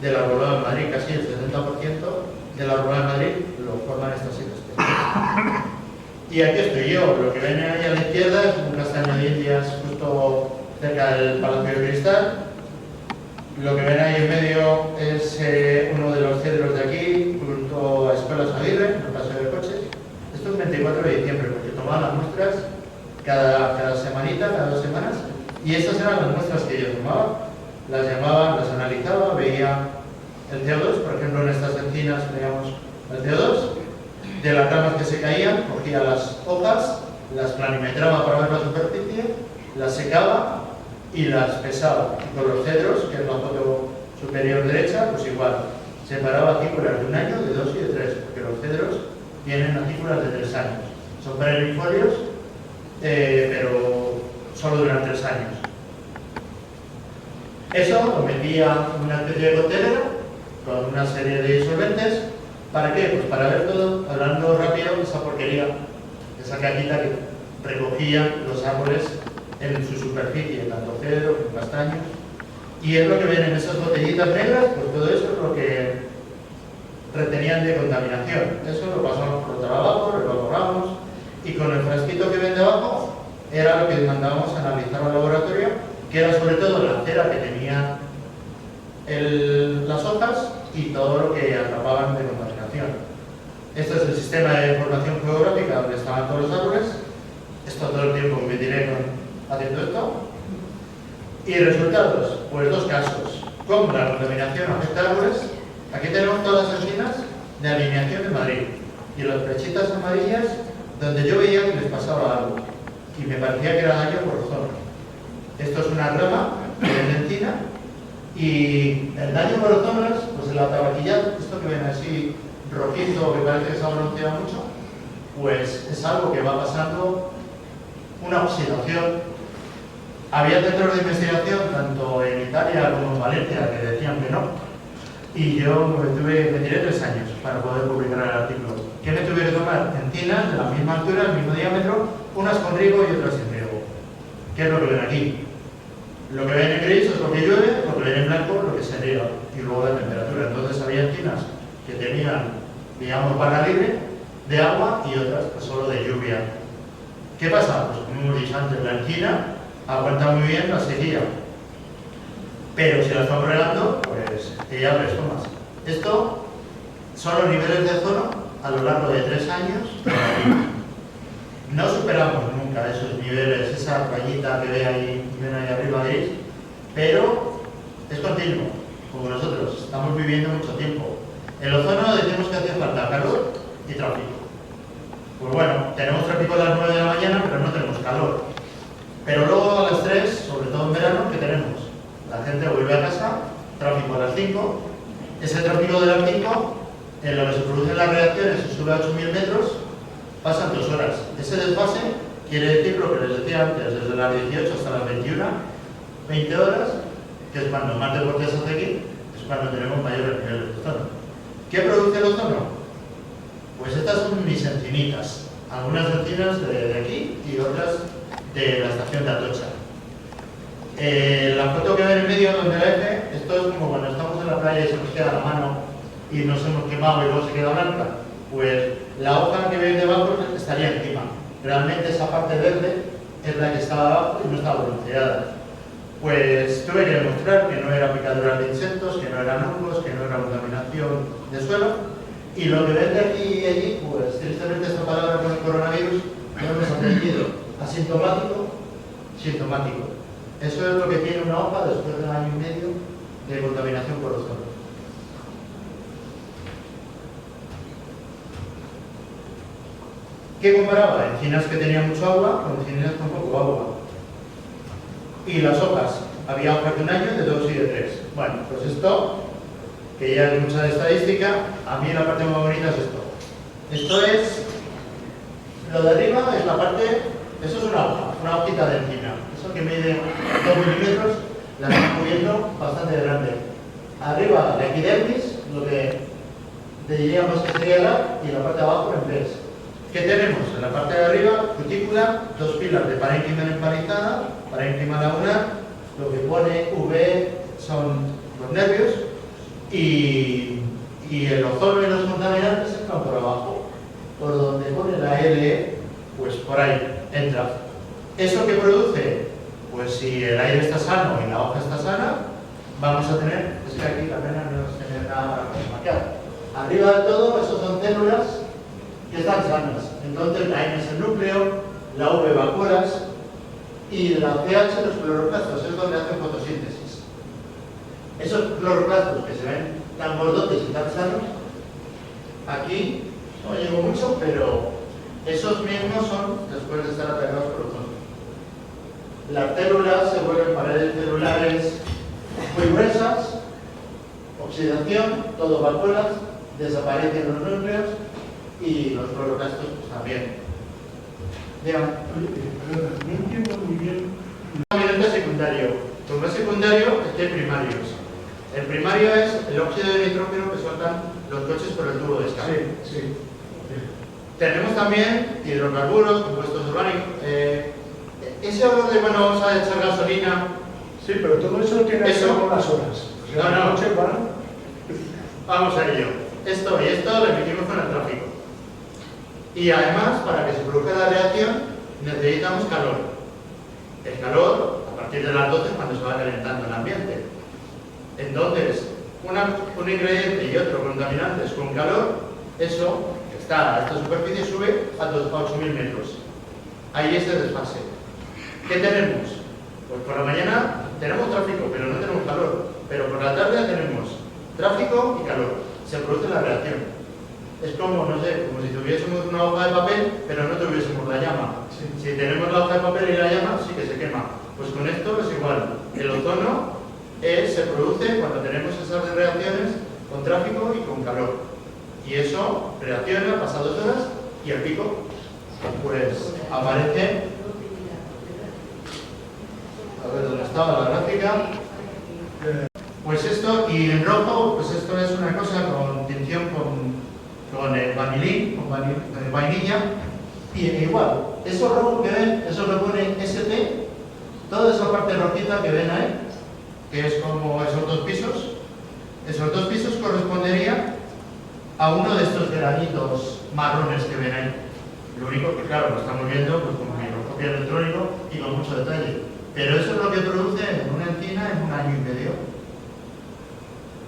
del arbolado de Madrid. Casi el 70% del arbolado de Madrid lo forman estas 7 especies. Y aquí estoy yo. Lo que ven ahí a la izquierda es un castaño de Indias justo cerca del Palacio de Cristal. Lo que ven ahí en medio es uno de los cedros de aquí, junto a Escuelas Aguirre, en el paseo de coches. Esto es 24 de diciembre, porque tomaban las muestras cada semanita, cada 2 semanas, y estas eran las muestras que yo tomaba. Las llamaba, las analizaba, veía el CO2, por ejemplo en estas encinas veíamos el CO2, de las ramas que se caían, cogía las hojas, las planimetraba para ver la superficie, las secaba y las pesaba. Y con los cedros, que es la foto superior derecha, pues igual, separaba cículas de 1 año, de 2 y de 3, porque los cedros vienen acículas de 3 años. Son perennifolios, pero solo duran 3 años. Eso lo metía en una especie de contenedor con una serie de disolventes. ¿Para qué? Pues para ver todo, hablando rápido, esa porquería, esa caquita que recogían los árboles en su superficie, tanto cedro como castaños. Y es lo que ven en esas botellitas negras, pues todo eso es lo que retenían de contaminación. Eso lo pasamos por otro lado, lo evaporamos, y con el frasquito que ven debajo era lo que mandábamos a analizar al laboratorio, que era sobre todo la cera que tenía las hojas y todo lo que atrapaban de contaminación. Este es el sistema de información geográfica donde estaban todos los árboles. Esto todo el tiempo me tiré haciendo esto. Y resultados, pues 2 casos. ¿Cómo la contaminación afecta a árboles? Aquí tenemos todas las esquinas de alineación de Madrid y las flechitas amarillas donde yo veía que les pasaba algo y me parecía que era daño por zona. Esto es una rama de encina y el daño por zonas, pues en la tabaquilla, esto que ven así rojizo, que parece que se ha bronceado mucho, pues es algo que va pasando una oxidación. Había centros de investigación tanto en Italia como en Valencia que decían que no. Y yo me tiré 3 años para poder publicar el artículo. ¿Qué me tuve que tomar? Encinas de la misma altura, del mismo diámetro, unas con riego y otras sin riego. ¿Qué es lo que ven aquí? Lo que ven en gris es lo que llueve, lo que ven en blanco lo que se riega, y luego la temperatura. Entonces había encinas que tenían, digamos, barra libre de agua y otras pues solo de lluvia. ¿Qué pasa? Pues como hemos dicho antes, la encina aguanta muy bien la sequía. Pero si la estamos regando, pues ella les tomas. Esto son los niveles de ozono a lo largo de 3 años. No superamos nunca esos niveles, esa rayita que ven ahí arriba gris, pero es continuo, como nosotros, estamos viviendo mucho tiempo. El ozono decimos que hace falta calor y tráfico. Pues bueno, tenemos tráfico a las 9 de la mañana, pero no tenemos calor. Pero luego a las 3, sobre todo en verano, ¿qué tenemos? La gente vuelve a casa, tráfico a las 5, ese tráfico de las 5, en lo que se producen las reacciones, se sube a 8.000 metros, pasan 2 horas. Ese desfase quiere decir lo que les decía antes, desde las 18 hasta las 21, 20 horas, que es cuando más deporte se hace aquí, es cuando tenemos mayores niveles de ozono. ¿Qué produce el ozono? Pues estas son mis encinitas, algunas encinas de aquí y otras de la estación de Atocha. La foto que ven en medio donde la eje, esto es como cuando estamos en la playa y se nos queda la mano y nos hemos quemado y luego se queda blanca. Pues la hoja que ven debajo estaría encima. Realmente esa parte verde es la que estaba abajo y no estaba bronceada. Pues tuve que demostrar que no era picadura de insectos, que no eran hongos, que no era contaminación de suelo. Y lo que ven de aquí y allí, pues tristemente esta palabra con el coronavirus no hemos aprendido. Asintomático, sintomático. Eso es lo que tiene una hoja después de 1 año y medio de contaminación por ozono. ¿Qué comparaba? Encinas que tenían mucho agua con encinas con poco agua. Y las hojas, había hojas de 1 año, de 2 y de 3. Bueno, pues esto, que ya es mucha estadística, a mí la parte más bonita es esto. Esto es, lo de arriba es la parte, eso es una hojita de encina. Eso que mide 2 milímetros, la estamos viendo bastante grande. Arriba la epidermis, lo que diríamos que sería la, y la parte de abajo el pez. ¿Qué tenemos? En la parte de arriba, cutícula, 2 pilas de parénquima empalizada, parénquima lagunar, lo que pone V son los nervios, y el ozono y los contaminantes entran por abajo. Por donde pone la L, pues por ahí entra. ¿Eso qué produce? Pues si el aire está sano y la hoja está sana, vamos a tener, es que aquí la pena no es tener nada para marcar. Arriba de todo, esos son células que están sanas. Entonces la N es el núcleo, la V vacuolas y la CH los cloroplastos, es donde hacen fotosíntesis. Esos cloroplastos que se ven tan gordotes y tan sanos, aquí no llego mucho, pero esos mismos son después de estar atacados por ozono. Las células se vuelven paredes celulares muy gruesas, oxidación, todo vacuolas, desaparecen los núcleos y los clorocastos pues, también. Vean. Perdona, no entiendo muy bien. Contaminante secundario. Como es secundario, es que hay primarios. El primario es el óxido de nitrógeno que sueltan los coches por el tubo de escape. Sí, sí. Tenemos también hidrocarburos, compuestos orgánicos. Ese olor de, bueno, vamos a echar gasolina. Sí, pero todo eso tiene que ver Eso. con las horas. O sea, No, no. el coche va. Vamos a ello. Esto y esto lo emitimos con el tráfico. Y además, para que se produzca la reacción, necesitamos calor. El calor, a partir de las 12, cuando se va calentando el ambiente. Entonces, un ingrediente y otro contaminantes con calor, eso que está a esta superficie sube a 8.000 metros. Ahí es el desfase. ¿Qué tenemos? Pues por la mañana tenemos tráfico, pero no tenemos calor. Pero por la tarde tenemos tráfico y calor. Se produce la reacción. Es como, no sé, como si tuviésemos una hoja de papel, pero no tuviésemos la llama. Sí. Si tenemos la hoja de papel y la llama, sí que se quema. Pues con esto es igual. El ozono se produce cuando tenemos esas reacciones con tráfico y con calor. Y eso reacciona, pasa 2 horas y el pico, pues aparece. A ver dónde estaba la gráfica. Pues esto, y en rojo, pues esto es una cosa con tinción con el vanilín, con vainilla, y igual, eso rojo que ven, eso lo pone ST, toda esa parte rojita que ven ahí, que es como esos 2 pisos corresponderían a uno de estos granitos marrones que ven ahí. Lo único que, claro, lo estamos viendo pues, con microscopio electrónico y con mucho detalle. Pero eso es lo que produce en una encina en 1 año y medio.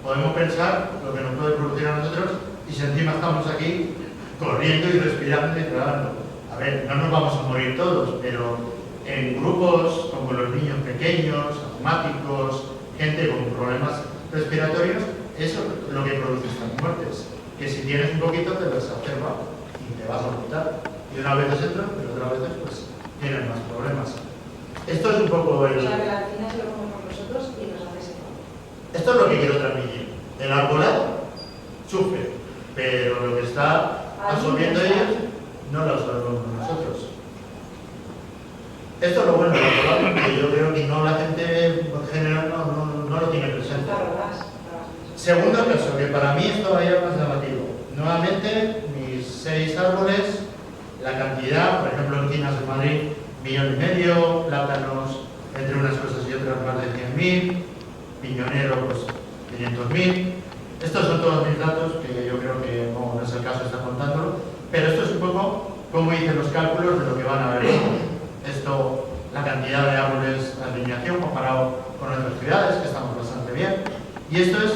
Podemos pensar lo que nos puede producir a nosotros y si encima estamos aquí corriendo y respirando y tragando. A ver, no nos vamos a morir todos, pero en grupos como los niños pequeños, asmáticos, gente con problemas respiratorios, eso es lo que produce estas muertes. Que si tienes un poquito te exacerba y te vas a vomitar. Y una vez entras, pero otras veces pues tienes más problemas. Esto es un poco el... O sea, que la encina se lo comemos nosotros y nos hace seco. Esto es lo que quiero transmitir. El arbolado sufre, pero lo que está absorbiendo ellos no lo absorbemos nosotros. Esto es lo bueno del arbolado, que yo creo que no la gente en general no lo tiene presente. Claro, Segundo caso, que para mí es todavía más llamativo. Nuevamente, mis 6 árboles, la cantidad, por ejemplo, encinas de Madrid, 1,5 millones, plátanos, entre unas cosas y otras, más de 100.000, piñonero, pues 500.000. Estos son todos mis datos, que yo creo que no es el caso estar contándolo, pero esto es un poco cómo hice los cálculos de lo que van a ver. Esto, la cantidad de árboles de alineación comparado con otras ciudades, que estamos bastante bien. Y esto es,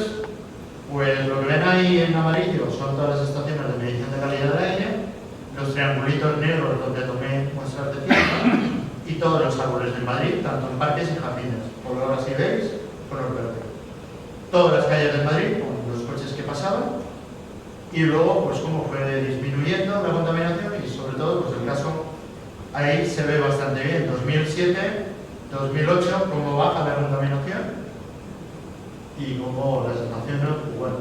pues lo que ven ahí en amarillo son todas las estaciones de medición de calidad del aire, los triangulitos negros donde tomé muestras de tierra y todos los árboles de Madrid, tanto en parques y jardines, color así veis, color verde. Todas las calles de Madrid con los coches que pasaban y luego pues cómo fue disminuyendo la contaminación y sobre todo pues el caso ahí se ve bastante bien, 2007, 2008, cómo baja la contaminación y cómo las estaciones, pues bueno,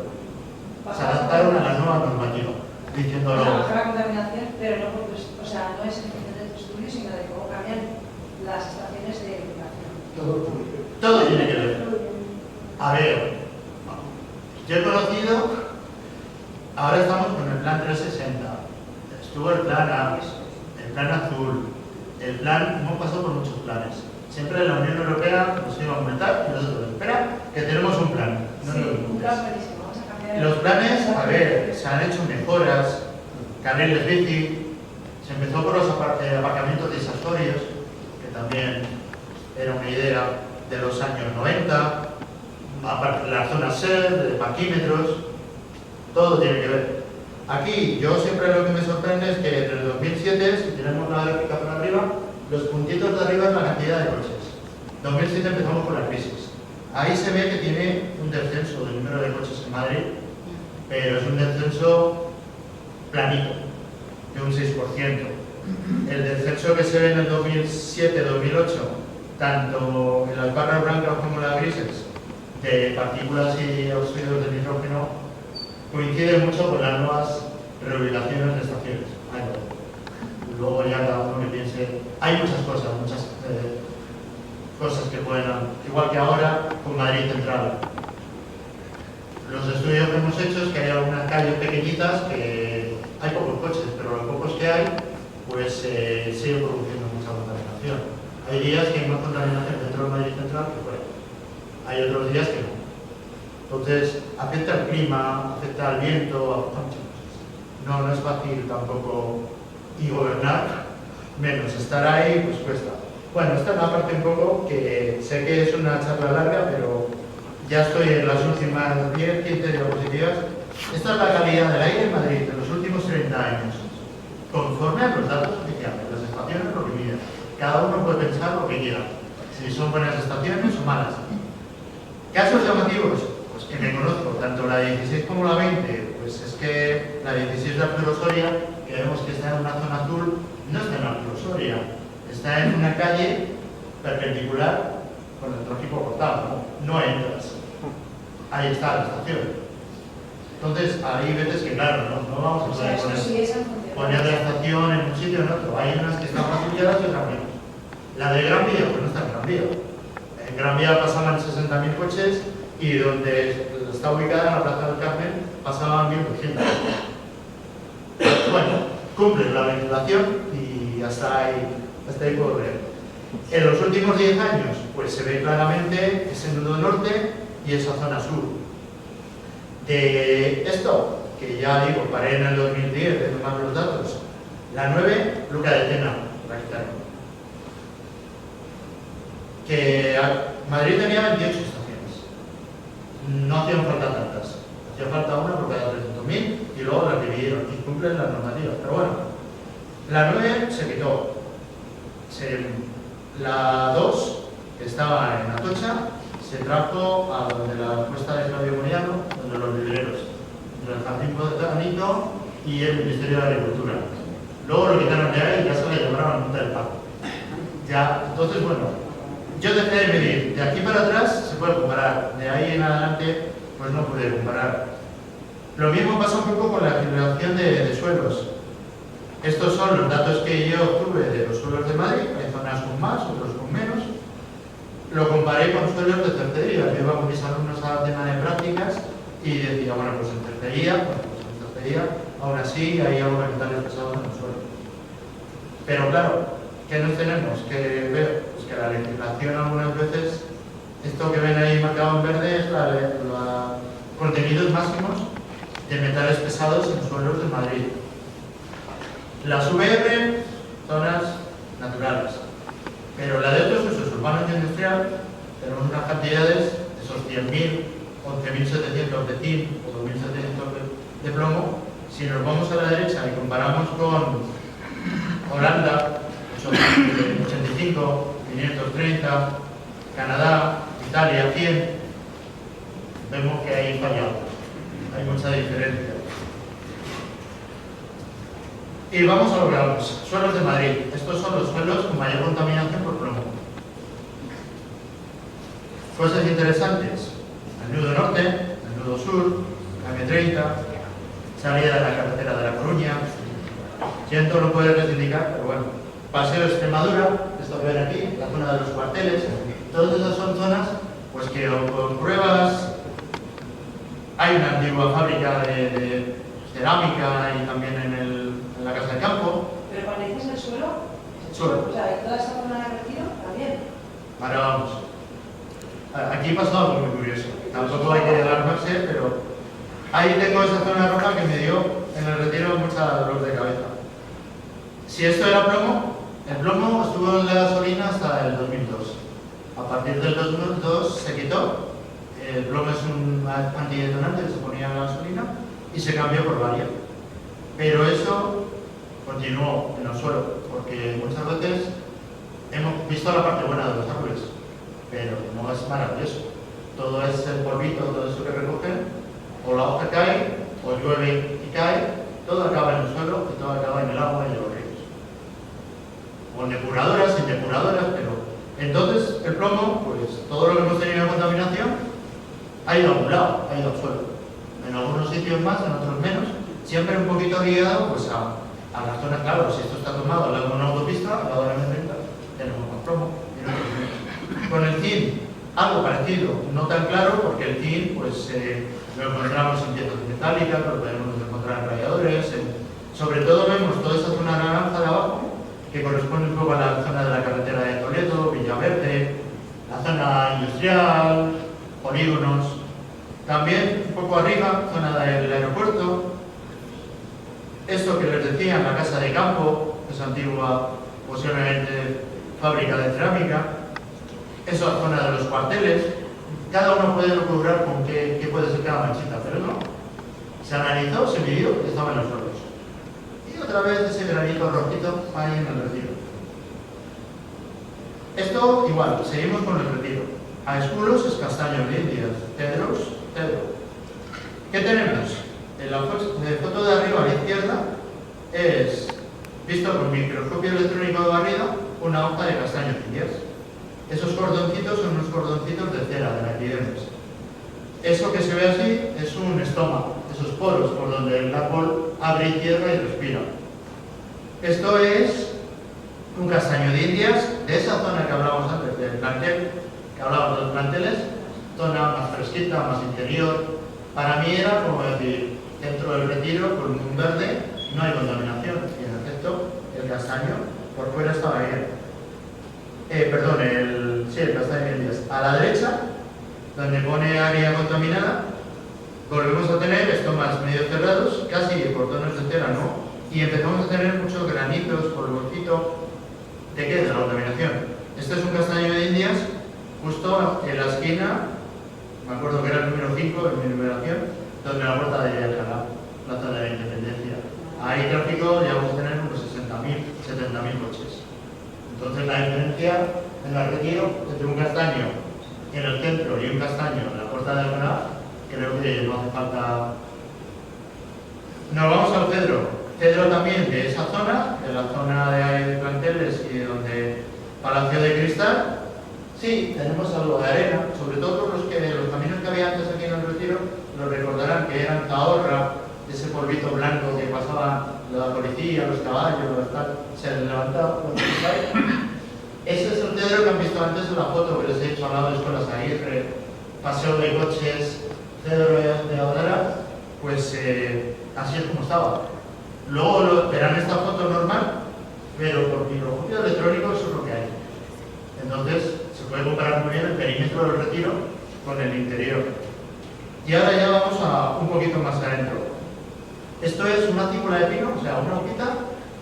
se adaptaron a la nueva normativa, diciéndolo. O sea, baja la contaminación, pero no porque, o sea, no es en función de tu estudio, sino de cómo cambian las estaciones de educación. Todo tiene que ver. A ver, yo he conocido, ahora estamos con el plan 360, estuvo el plan A, el plan azul, el plan, hemos pasado por muchos planes. Siempre la Unión Europea nos iba a aumentar y nosotros, espera, que tenemos un plan. No Sí, nos un preocupes. plan buenísimo, vamos a cambiar. Los planes, a ver, se han hecho mejoras, carriles bici, se empezó por los aparcamientos disuasorios, que también era una idea de los años 90, las zonas SER, de parquímetros, todo tiene que ver. Aquí, yo siempre lo que me sorprende es que entre el 2007, si tenemos la gráfica por arriba, los puntitos de arriba es la cantidad de coches. 2007 empezamos con la crisis. Ahí se ve que tiene un descenso del número de coches en Madrid, pero es un descenso planito, de un 6%. El descenso que se ve en el 2007-2008, tanto en las barras blancas como en las grises, de partículas y óxidos de nitrógeno, coincide mucho con las nuevas reubicaciones de estaciones. Hay todo. Luego ya cada uno que piense, hay muchas cosas que pueden, igual que ahora con Madrid Central. Los estudios que hemos hecho es que hay algunas calles pequeñitas que hay pocos coches, pero los pocos que hay, pues sigue produciendo mucha contaminación. Hay días que hay más contaminación dentro de Madrid Central que fuera. Hay otros días que no. Entonces, afecta el clima, afecta el viento, afecta muchas cosas. No es fácil tampoco y gobernar, menos estar ahí, pues cuesta. Bueno, esta es la parte un poco que sé que es una charla larga, pero ya estoy en las últimas 10, 15 diapositivas. Esta es la calidad del aire en Madrid de los últimos 30 años, conforme a los datos oficiales, las estaciones lo que miden. Cada uno puede pensar lo que quiera, si son buenas estaciones o malas. ¿Casos llamativos? Pues que me conozco, tanto la 16 como la 20, pues es que la 16 de Arturo Soria, que vemos que está en una zona azul, no está en Arturo Soria, está en una calle perpendicular con el tráfico cortado, no entras. Ahí está la estación. Entonces, hay veces que, claro, no vamos a poder poner la estación en un sitio o en otro. Hay unas que están más ubicadas y otras menos. La de Gran Vía, pues no está en Gran Vía. En Gran Vía pasaban 60.000 coches y donde está ubicada en la Plaza del Carmen pasaban 1.200. Bueno, cumplen la legislación y hasta ahí puedo ver. En los últimos 10 años, pues se ve claramente ese nudo norte y esa zona sur. De esto, que ya digo, paré en el 2010 de tomar los datos, la 9, Luca de Tena, la quitaron. Que Madrid tenía 28 estaciones. No hacían falta tantas. Hacía falta una por cada 300.000 y luego las dividieron y cumplen las normativas. Pero bueno, la 9 se quitó. La 2, que estaba en Atocha, se trajo a donde la cuesta de Claudio Moriano, donde los vidrieros, entre el Jardín Botánico y el Ministerio de Agricultura. Luego lo quitaron de ahí y ya se le llamaron Monta del Paco. Ya, entonces, bueno, yo dejé de medir. De aquí para atrás se puede comparar, de ahí en adelante, pues no pude comparar. Lo mismo pasa un poco con la generación de suelos. Estos son los datos que yo obtuve de los suelos de Madrid, hay zonas con más, otros con menos. Lo comparé con suelos de tercería. Yo iba con mis alumnos a la tema de prácticas y decía, bueno, pues en tercería, aún así hay algo de metales pesados en el suelo. Pero claro, ¿qué nos tenemos que ver? Pues que la legislación algunas veces, esto que ven ahí marcado en verde es los contenidos máximos de metales pesados en suelos de Madrid. Las VR, zonas naturales. Pero la de otros usos urbanos y industrial, tenemos unas cantidades, esos 100.000, 11.700 de zinc o 2.700 de plomo. Si nos vamos a la derecha y comparamos con Holanda, 85, 530, Canadá, Italia, 100, vemos que hay fallado. Hay mucha diferencia. Y vamos a lo que vamos. Suelos de Madrid. Estos son los suelos con mayor contaminación por plomo. Cosas interesantes. El nudo norte, el nudo sur, la M30, salida de la carretera de La Coruña. Siento no poder reivindicar, pero bueno. Paseo de Extremadura, esto que ven aquí, la zona de los cuarteles. Todas esas son zonas pues que con pruebas. Hay una antigua fábrica de cerámica y también en la casa de campo. Pero cuando dices el suelo, Suelo. o sea, toda esta zona de retiro también. Ahora vamos. Aquí pasa algo muy curioso. Tampoco hay que alarmarse, pero ahí tengo esa zona roja que me dio en el retiro mucha dolor de cabeza. Si esto era plomo, el plomo estuvo en la gasolina hasta el 2002. A partir del 2002 se quitó. El plomo es un antidetonante que se ponía en la gasolina y se cambió por bario. Pero eso continuó en el suelo, porque muchas veces hemos visto la parte buena de los árboles, pero no es maravilloso. Todo es el polvito, todo eso que recogen, o la hoja cae, o llueve y cae, todo acaba en el suelo y todo acaba en el agua y en los ríos. O en depuradoras, sin depuradoras, pero entonces el plomo, pues todo lo que hemos tenido de contaminación, ha ido a un lado, ha ido al suelo. En algunos sitios más, en otros menos, siempre un poquito guiado pues a la zona, claro, si esto está tomado al lado de una autopista, al lado de la M30, tenemos más plomo. Con el tin, algo parecido, no tan claro, porque el tin pues, lo encontramos en piezas metálicas, lo podemos encontrar en radiadores, sobre todo vemos toda esa zona naranja de abajo, que corresponde un poco a la zona de la carretera de Toledo, Villaverde, la zona industrial, polígonos. También un poco arriba, zona del aeropuerto. Esto que les decía, la casa de campo, esa antigua, posiblemente, fábrica de cerámica. Esa zona de los cuarteles. Cada uno puede lograr con qué puede ser cada manchita, pero no. Se analizó, se midió y estaba en los suelos. Y otra vez ese granito rojito ahí en el retiro. Esto igual, seguimos con el retiro. A escudos es castaño de Indias, cedro. ¿Qué tenemos? En la foto de arriba a la izquierda es, visto con microscopio electrónico de barrido, una hoja de castaño de Indias. Esos cordoncitos son unos cordoncitos de cera, de la epidermis. Eso que se ve así es un estoma, esos poros por donde el árbol abre y cierra y respira. Esto es un castaño de Indias, de esa zona que hablábamos antes, del plantel, que hablábamos de los planteles, zona más fresquita, más interior. Para mí era como decir, dentro del retiro, con un verde, no hay contaminación, y en efecto, el castaño por fuera estaba bien. Perdón, el castaño de Indias. A la derecha, donde pone área contaminada, volvemos a tener estomas medio cerrados, casi portones de cera, ¿no? Y empezamos a tener muchos granitos, polvocito. ¿De qué? De la contaminación. Este es un castaño de Indias, justo en la esquina, me acuerdo que era el número 5 en mi numeración, donde la puerta de Alcalá, la zona de la Independencia. Ahí tráfico llegamos a tener unos 60.000, 70.000 coches. Entonces la diferencia en el retiro entre un castaño en el centro y un castaño en la puerta de Alcalá, creo que no hace falta. Nos vamos al cedro. Cedro también de esa zona, de la zona de planteles y donde Palacio de Cristal. Sí, tenemos algo de arena, sobre todo los caminos que había antes aquí en el retiro, lo recordarán que eran Zahorra, ese polvito blanco que pasaba la policía, los caballos, tal, se levantaba. Ese es el cedro que han visto antes en la foto que les he dicho al lado de Escuelas Aguirre, paseo de coches, cedro de Audara, pues así es como estaba. Luego verán esta foto normal, pero por microscopio electrónico eso es lo que hay. Entonces se puede comparar muy bien el perímetro del retiro con el interior. Y ahora ya vamos a un poquito más adentro. Esto es una cícula de pino, o sea, una hojita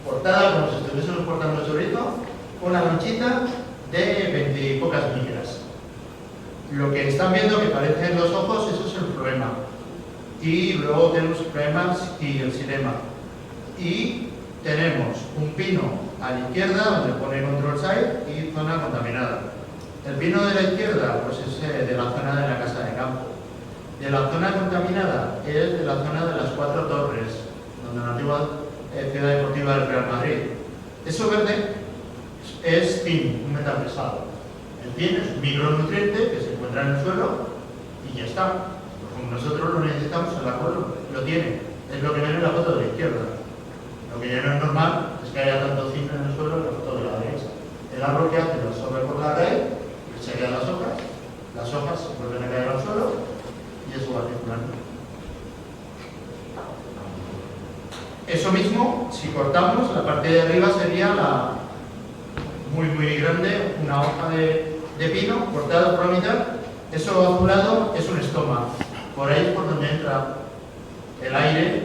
cortada como si estuviésemos cortando chorizo, una lonchita de 20 y pocas micras. Lo que están viendo que parecen los ojos, eso es el floema. Y luego tenemos floemas y el xilema. Y tenemos un pino a la izquierda donde pone control site y zona contaminada. El pino de la izquierda pues es de la zona de la casa de campo. De la zona contaminada es de la zona de las 4 torres, donde la antigua ciudad deportiva del Real Madrid. Eso verde es tin, un metal pesado. El tin es un micronutriente que se encuentra en el suelo y ya está. Como nosotros lo necesitamos, el árbol lo tiene. Es lo que ven en la foto de la izquierda. Lo que ya no es normal es que haya tanto zinc en el suelo en la foto de la derecha. El árbol que hace lo absorbe por la raíz, se quedan las hojas se vuelven a caer al suelo y eso va circulando. Eso mismo, si cortamos, la parte de arriba sería la muy grande, una hoja de pino cortada por la mitad. Eso azulado es un estoma. Por ahí es por donde entra el aire,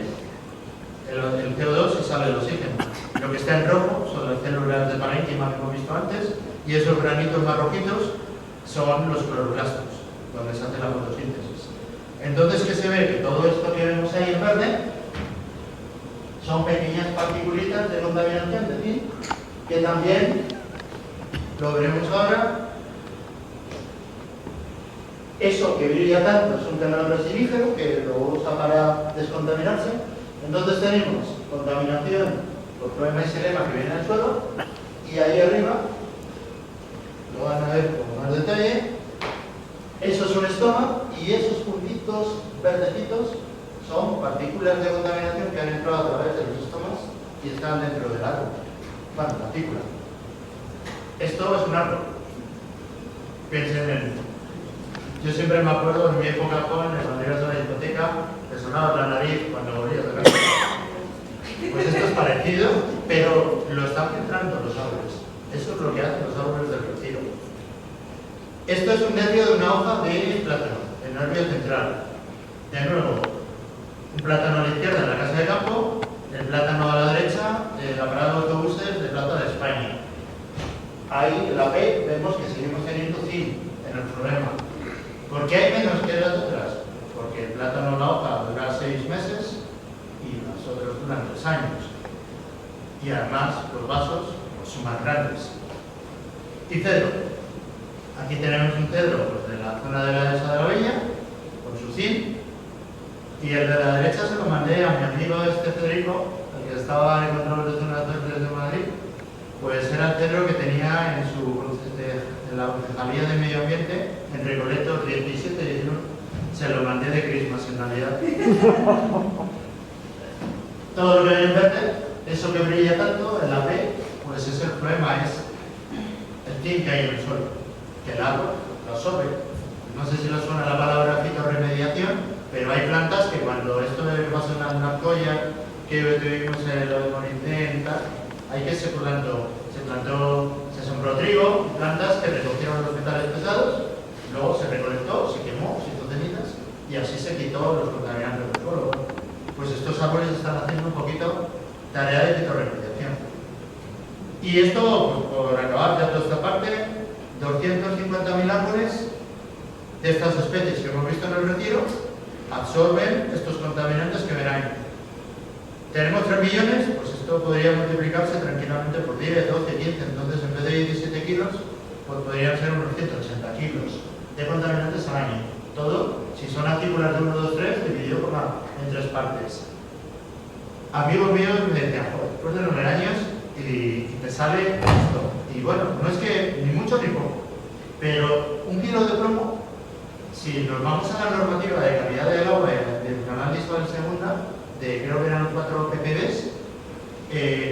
el CO2 y sale el oxígeno. Lo que está en rojo son las células de parénquima que hemos visto antes y esos granitos más rojitos son los cloroplastos, donde se hace la fotosíntesis. Entonces, ¿qué se ve? Que todo esto que vemos ahí en verde son pequeñas particulitas de contaminación, es decir, que también lo veremos ahora. Eso que brilla tanto es un canal resinífero que lo usa para descontaminarse. Entonces tenemos contaminación por flema y xilema que viene del suelo y ahí arriba lo van a ver con más detalle. Eso es un estoma y esos puntitos verdecitos son partículas de contaminación que han entrado a través de los estomas y están dentro del árbol. Bueno, partículas. Esto es un árbol. Piensen en... Yo siempre me acuerdo en mi época joven, cuando ibas a la discoteca, te sonaba la nariz cuando volvías a casa. Pues esto es parecido, pero lo están filtrando los árboles. Eso es lo que hacen los árboles del retiro. Esto es un nervio de una hoja de plátano, el nervio central. De nuevo, un plátano a la izquierda en la casa de campo, el plátano a la derecha, la parada de autobuses de Plaza de España. Ahí, en la P, vemos que seguimos teniendo zinc en el problema. ¿Por qué hay menos que las otras? Porque el plátano a la hoja dura 6 meses y las otras duran 3 años. Y además, los vasos son más grandes. Y cedro. Aquí tenemos un cedro pues, de la zona de la dehesa de la Bella, con su zinc. Y el de la derecha se lo mandé a mi amigo Federico, el que estaba en control de zonas verdes de Madrid. Pues era el cedro que tenía en la Concejalía de Medio Ambiente, en Recoletos 17 y 19. Se lo mandé de Christmas en Navidad. Todo lo que hay en verde, eso que brilla tanto, en la P, pues es el problema, es el zinc que hay en el suelo, que el agua lo absorbe. No sé si les suena la palabra fitorremediación, pero hay plantas que cuando esto le pasa en una arcolla, que tuvimos lo de Morinté y tal, hay que se sembró trigo, plantas que recogieron los metales pesados, luego se recolectó, se quemó, se hizo cenizas y así se quitó los contaminantes del suelo. Pues estos árboles están haciendo un poquito tarea de fitorremediación. Y esto, pues, por acabar ya toda esta parte, 250.000 árboles de estas especies que hemos visto en el retiro absorben estos contaminantes que ven ahí. Tenemos 3 millones, pues esto podría multiplicarse tranquilamente por 10, 12, 15, entonces en vez de 17 kilos, pues podrían ser unos 180 kilos de contaminantes al año. Todo, si son artículas de 1, 2, 3, dividido en 3 partes. Amigos míos me decían, después de los años y te sale esto. Y bueno, no es que ni mucho ni poco, pero 1 kilo de plomo, si nos vamos a la normativa de calidad del agua del canal Visual Segunda, de creo que eran 4 ppb,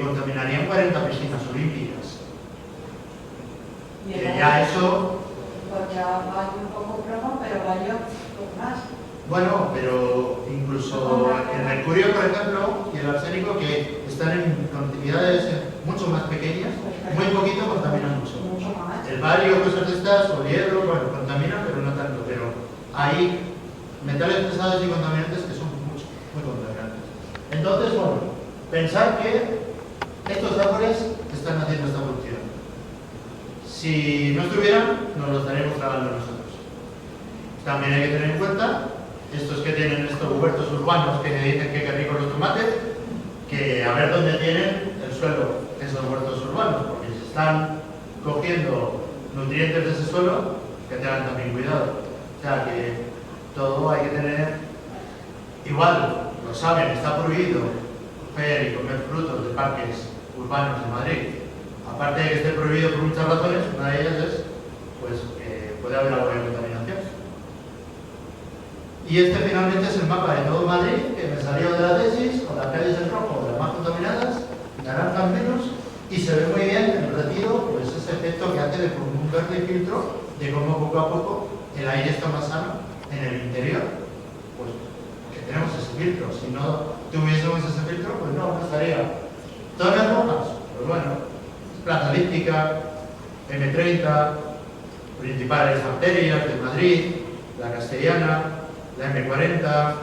contaminarían 40 piscinas olímpicas. Y ya eso... Pues ya vale un poco plomo, pero vale un poco más. Bueno, pero incluso el mercurio, por ejemplo, y el arsénico, que están en cantidades mucho más pequeñas, muy poquito contaminan mucho. Mucho más. El bario, cosas de estas, o hierro, bueno, contaminan, pero no tanto. Pero hay metales pesados y contaminantes que son muy contaminantes. Entonces, bueno, pensar que estos árboles están haciendo esta función. Si no estuvieran, nos lo estaríamos tragando nosotros. También hay que tener en cuenta estos que tienen estos huertos urbanos que dicen que qué ricos los tomates, que a ver dónde tienen el suelo esos huertos urbanos, porque si están cogiendo nutrientes de ese suelo, que tengan también cuidado. O sea que todo hay que tener igual, lo saben, está prohibido coger y comer frutos de parques urbanos de Madrid. Aparte de que esté prohibido por muchas razones, una de ellas es pues que puede haber algo de contaminación. Y este finalmente es el mapa de todo Madrid, que me salió de la tesis, con las calles en rojo, las más contaminadas, naranjas menos, y se ve muy bien en el retiro pues ese efecto que hace de como un verde filtro de cómo poco a poco el aire está más sano en el interior. Pues que tenemos ese filtro, si no tuviésemos ese filtro, pues no estaría. Zonas rojas, pues bueno, Plaza Elíptica, M30, principales arterias de Madrid, la Castellana, la M40,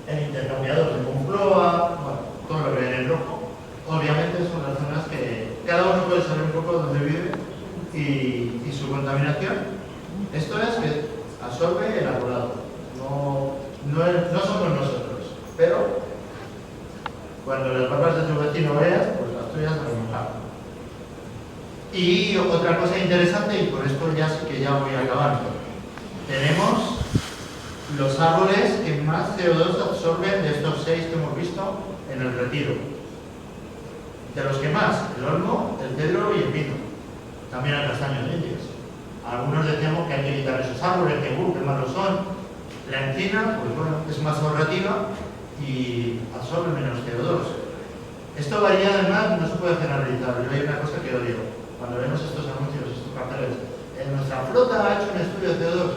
el intercambiador de Moncloa, bueno, todo lo que viene en rojo. Obviamente son las zonas que cada uno puede saber un poco dónde vive y su contaminación. Esto es que absorbe el arbolado, no somos nosotros, pero cuando las barbas de tu vecino veas, pues las tuyas no lo mojan. Y otra cosa interesante, y por esto ya sí que ya voy acabando, tenemos los árboles que más CO2 absorben de estos 6 que hemos visto en el retiro. De los que más, el olmo, el cedro y el pino. También el castaño de Indias. Algunos decíamos que hay que quitar esos árboles, que malos son. La encina, pues bueno, es más ahorrativa y absorbe menos CO2. Esto varía, además, no se puede generalizar. Yo hay una cosa que odio cuando vemos estos anuncios, estos carteles. Nuestra flota ha hecho un estudio de CO2.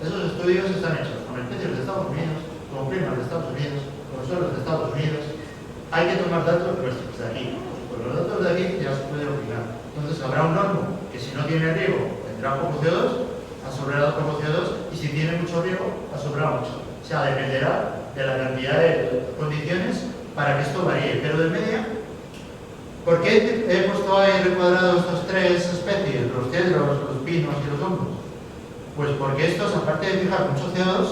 Esos estudios están hechos con especies de Estados Unidos, con climas de Estados Unidos, con suelos de Estados Unidos. Hay que tomar datos nuestros de aquí. Pues los datos de aquí ya se puede opinar. Entonces habrá un horno que si no tiene riego tendrá poco CO2, absorberá poco CO2, y si tiene mucho riego absorberá mucho. O sea, dependerá de la cantidad de condiciones para que esto varíe. Pero de media, ¿por qué he puesto ahí recuadrado estas tres especies, los cedros, los pinos y los hongos? Pues porque estos, aparte de fijar mucho CO2,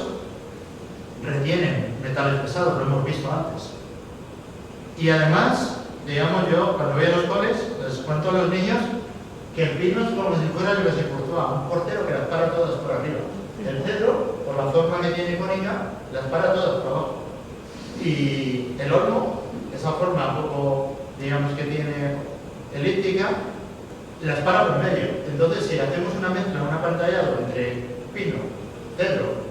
retienen metales pesados, lo hemos visto antes. Y además, digamos, yo cuando voy a los coles, les cuento a los niños que el pino es como si fuera el un portero que las para todas por arriba. El cedro, por la forma que tiene icónica, las para todas por abajo. Y el olmo, esa forma poco, digamos, que tiene elíptica, las para por medio. Entonces, si hacemos una mezcla, un apantallado entre pino, cedro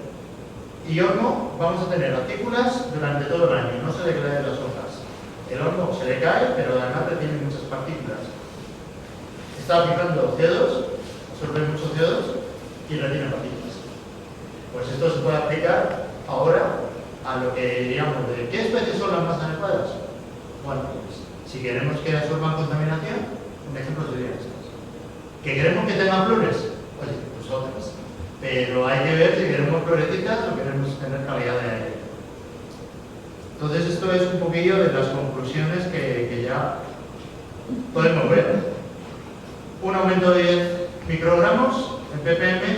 y olmo, vamos a tener acículas durante todo el año, no se le caen las hojas. El olmo se le cae, pero además retiene muchas partículas. Está fijando CO2, absorbe mucho CO2 y retiene partículas. Pues esto se puede aplicar ahora a lo que diríamos de ¿qué especies son las más adecuadas? Bueno, pues, si queremos que absorban contaminación, un ejemplo sería estas. ¿Que queremos que tengan flores? Oye, pues otras. Pero hay que ver si queremos florecitas o queremos tener calidad de aire. Entonces esto es un poquillo de las conclusiones que ya podemos ver. Un aumento de 10 microgramos en ppm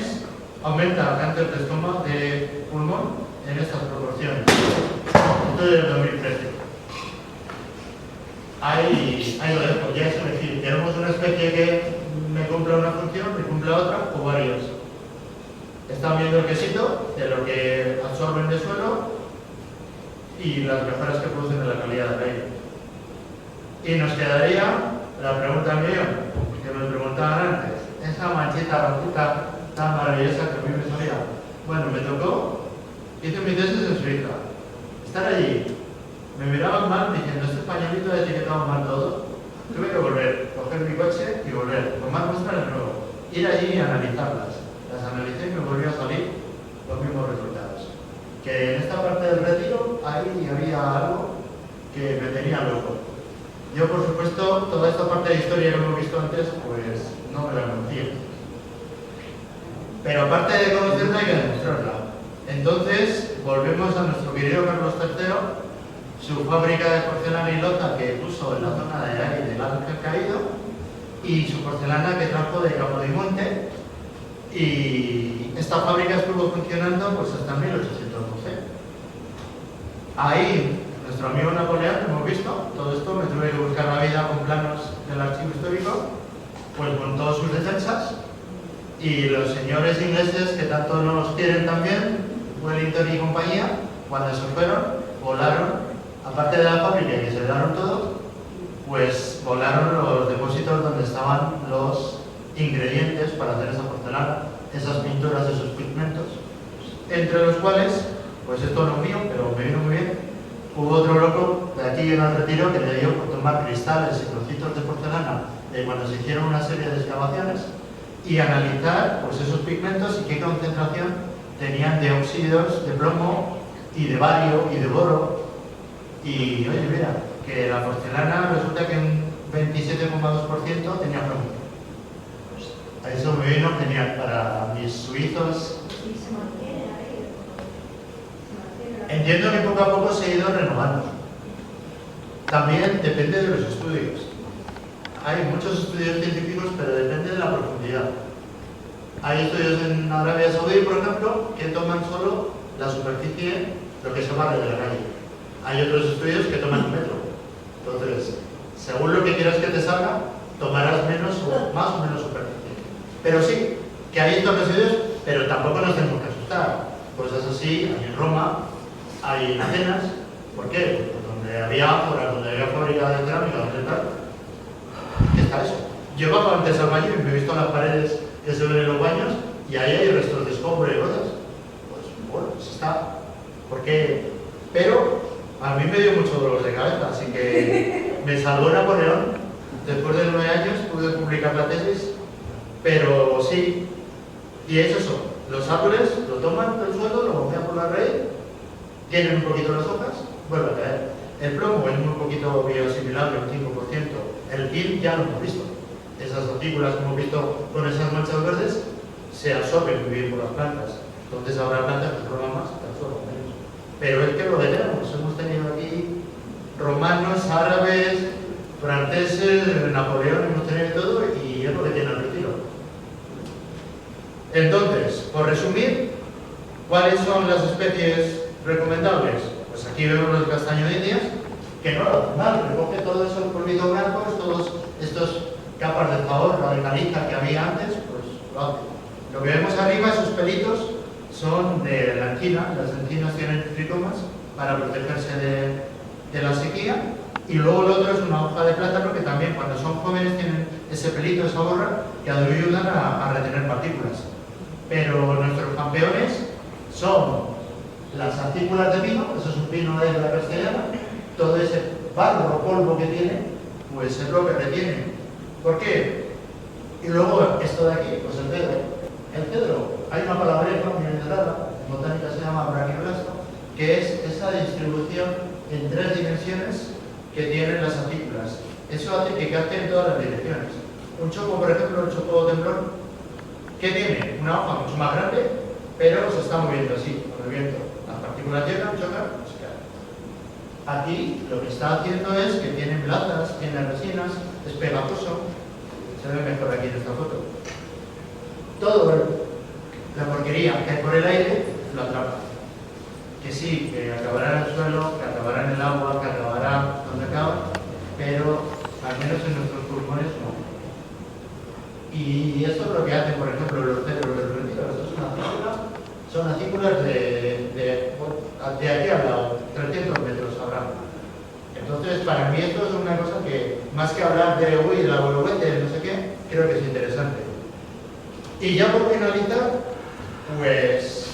aumenta el cáncer de estómago, de pulmón, en estas proporciones. Esto es del 2013. Ahí lo dejo, ya es decir, tenemos una especie que me cumpla una función, me cumpla otra, o varios. Están viendo el quesito de lo que absorben de suelo y las mejoras que producen en la calidad del aire. Y nos quedaría la pregunta mía, que me preguntaban antes, esa manchita rojita tan maravillosa que a mí me salía. Bueno, me tocó, hice mi tesis en Suiza. Estar allí, me miraban mal diciendo, este españolito ha etiquetado mal todo. Tuve que volver, coger mi coche y volver, tomar muestras de nuevo, ir allí y analizarlas. Las analicé y me volvió a salir los mismos resultados. Que en esta parte del retiro, ahí había algo que me tenía loco. Yo, por supuesto, toda esta parte de historia que hemos visto antes, pues no me la conocía. Pero aparte de conocerla, hay que demostrarla. Entonces, volvemos a nuestro querido Carlos III, su fábrica de porcelana y loza que puso en la zona de ahí del Ángel Caído, y su porcelana que trajo de Capodimonte, y esta fábrica estuvo funcionando pues hasta 1812. Ahí, nuestro amigo Napoleón, hemos visto, todo esto me tuve que buscar la vida con planos del archivo histórico, pues montó sus defensas, y los señores ingleses que tanto nos quieren también, Wellington y compañía, cuando se fueron, volaron, aparte de la fábrica que se quedaron todos, pues volaron los depósitos donde estaban los ingredientes para hacer esa porcelana, esas pinturas, esos pigmentos, entre los cuales, pues esto no es mío, pero me vino muy bien, hubo otro loco de aquí en el retiro que le dio por tomar cristales y trocitos de porcelana de cuando se hicieron una serie de excavaciones y analizar pues esos pigmentos y qué concentración tenían de óxidos de plomo y de bario y de boro. Y oye, mira, que la porcelana resulta que un 27,2% tenía plomo. Pues, a eso me vino genial para mis suizos. Y se mantiene ahí. Entiendo que poco a poco se ha ido renovando. También depende de los estudios. Hay muchos estudios científicos, pero depende de la profundidad. Hay estudios en Arabia Saudí, por ejemplo, que toman solo la superficie, lo que se barre de la calle. Hay otros estudios que toman un metro. Entonces, según lo que quieras que te salga, tomarás menos o más o menos superficie. Pero sí, que hay estos residuos, pero tampoco nos tenemos que asustar. Pues eso sí, hay en Roma, hay en Atenas. ¿Por qué? Pues donde había áforas, donde había fábrica de cerámica, donde tal. ¿Qué está eso? Yo bajaba antes al baño y me he visto las paredes que se ven en los baños y ahí hay restos de escombro y cosas. Pues bueno, pues está. ¿Por qué? Pero mí me dio mucho dolor de cabeza, así que me salvó Napoleón. Después de 9 años pude publicar la tesis, pero sí, y es eso, los árboles lo toman del suelo, lo bombean por la raíz, tienen un poquito las hojas, vuelve a caer. El plomo es muy poquito bioasimilable, un 5%. El til ya lo hemos visto. Esas partículas que hemos visto con esas manchas verdes se absorben muy bien por las plantas. Entonces habrá plantas que absorban más, que absorban menos. Pero es que lo que tenemos, hemos tenido aquí romanos, árabes, franceses, Napoleón, hemos tenido todo y es lo que tiene el retiro. Entonces, por resumir, ¿cuáles son las especies recomendables? Pues aquí vemos el castaño de Indias, que no lo hace mal, recoge todos esos polvitos blancos, todos estos capas de favor, la de caliza que había antes, pues lo hace. Lo que vemos arriba, esos pelitos, son de la encina. Las encinas tienen tricomas para protegerse de la sequía. Y luego el otro es una hoja de plátano que también cuando son jóvenes tienen ese pelito, esa borra, que ayudan a retener partículas. Pero nuestros campeones son las acículas de pino, eso es un pino de la castellana, todo ese barro o polvo que tiene, pues es lo que retiene. ¿Por qué? Y luego esto de aquí, pues el cedro. El cedro, hay una palabreja muy enterada, en botánica se llama braquioblasto, que es esa distribución en 3 dimensiones que tienen las acículas. Eso hace que capte en todas las direcciones. Un chopo, por ejemplo, un chopo temblón, ¿qué tiene? Una hoja mucho más grande, pero se está moviendo así, con el viento. Las partículas llegan, chocan, se caen. Aquí lo que está haciendo es que tiene plazas, tiene resinas, es pegajoso. Se ve mejor aquí en esta foto. Todo la porquería que hay por el aire lo atrapa. Que sí, que acabará en el suelo, que acabará en el agua, que acabará donde acaba, pero al menos en nuestros pulmones no. Y esto es lo que hacen, por ejemplo, los cedros del retiro. Esto es una acícula, son acículas de aquí al lado, 300 metros habrá. Entonces, para mí esto es una cosa que, más que hablar de uy, la boluete, no sé qué, creo que es interesante. Y ya por finalizar, pues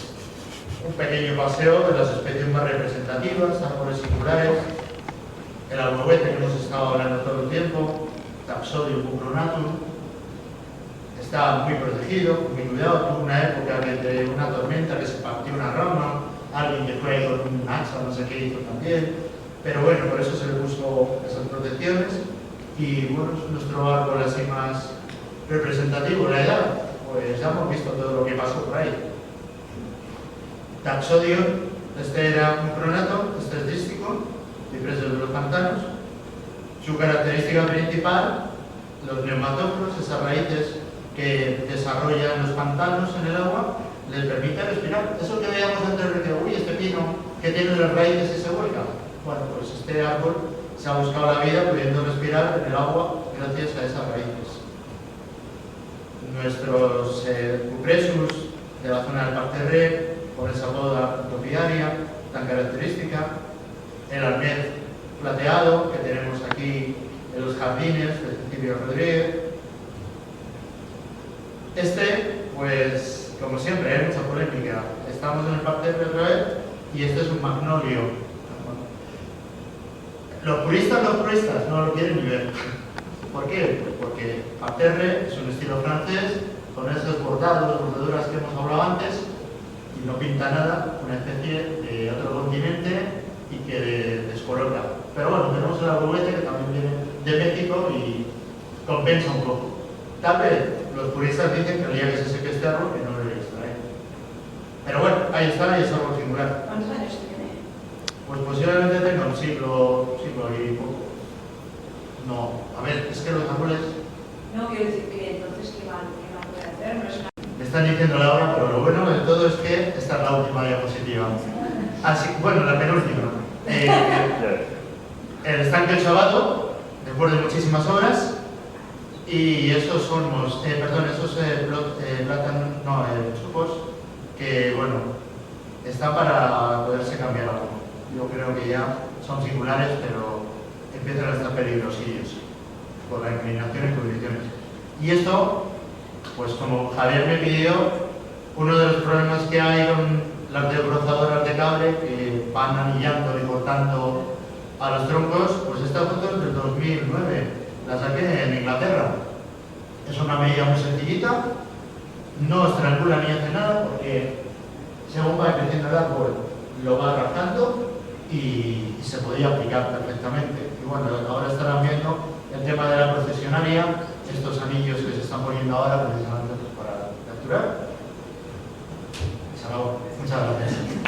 un pequeño paseo de las especies más representativas, árboles singulares, el almohuete que hemos estado hablando todo el tiempo, Taxodium cupronatum, está muy protegido, muy cuidado. Tuvo una época de una tormenta que se partió una rama, alguien que fue con un hacha, no sé qué hizo también, pero bueno, por eso se le puso esas protecciones. Y bueno, es nuestro árbol así más representativo. La edad, pues ya hemos visto todo lo que pasó por ahí. Taxodium, este era un pronato, este es dístico, cipreses de los pantanos. Su característica principal, los neumatóforos, esas raíces que desarrollan los pantanos en el agua, les permite respirar. Eso que veíamos antes de que, uy, este pino que tiene las raíces y se vuelca. Bueno, pues este árbol se ha buscado la vida pudiendo respirar en el agua gracias a esas raíces. Nuestros cupresus de la zona del Parterre, con esa poda topiaria tan característica, el arnés plateado que tenemos aquí en los jardines de Cecilio Rodríguez. Este, pues, como siempre, hay mucha polémica. Estamos en el Parterre otra vez y este es un magnolio. Los puristas no lo quieren ni ver. ¿Por qué? Pues porque Parterre es un estilo francés con esos bordados, bordaduras que hemos hablado antes, y no pinta nada, una especie de otro continente y que descoloca. Pero bueno, tenemos el almohuete que también viene de México y compensa un poco. Tal vez los puristas dicen que el día que se seque este árbol que no lo extraer. Pero bueno, ahí está y es algo singular. ¿Cuántos años tiene? Pues posiblemente tenga un siglo y poco. No, a ver, es que los árboles... No, quiero decir que entonces, ¿qué van a poder hacer? No es una... Me están diciendo la hora, pero lo bueno de todo es que esta es la última diapositiva. Así, bueno, la penúltima. El estanque El Chabato, después de muchísimas horas, y esos somos, esos chupos, que bueno, están para poderse cambiar algo. Yo creo que ya son singulares, pero empiezan a estar peligrosillos por la inclinación y condiciones. Y esto, pues como Javier me pidió, uno de los problemas que hay con las desbrozadoras de cable que van anillando y cortando a los troncos, pues esta foto es del 2009, la saqué en Inglaterra. Es una medida muy sencillita, no estrangula ni hace nada porque según va creciendo el árbol lo va rascando y se podía aplicar perfectamente. Y bueno, ahora estarán viendo el tema de la procesionaria, estos anillos que se están poniendo ahora precisamente pues, para capturar. Se acabó. Muchas gracias.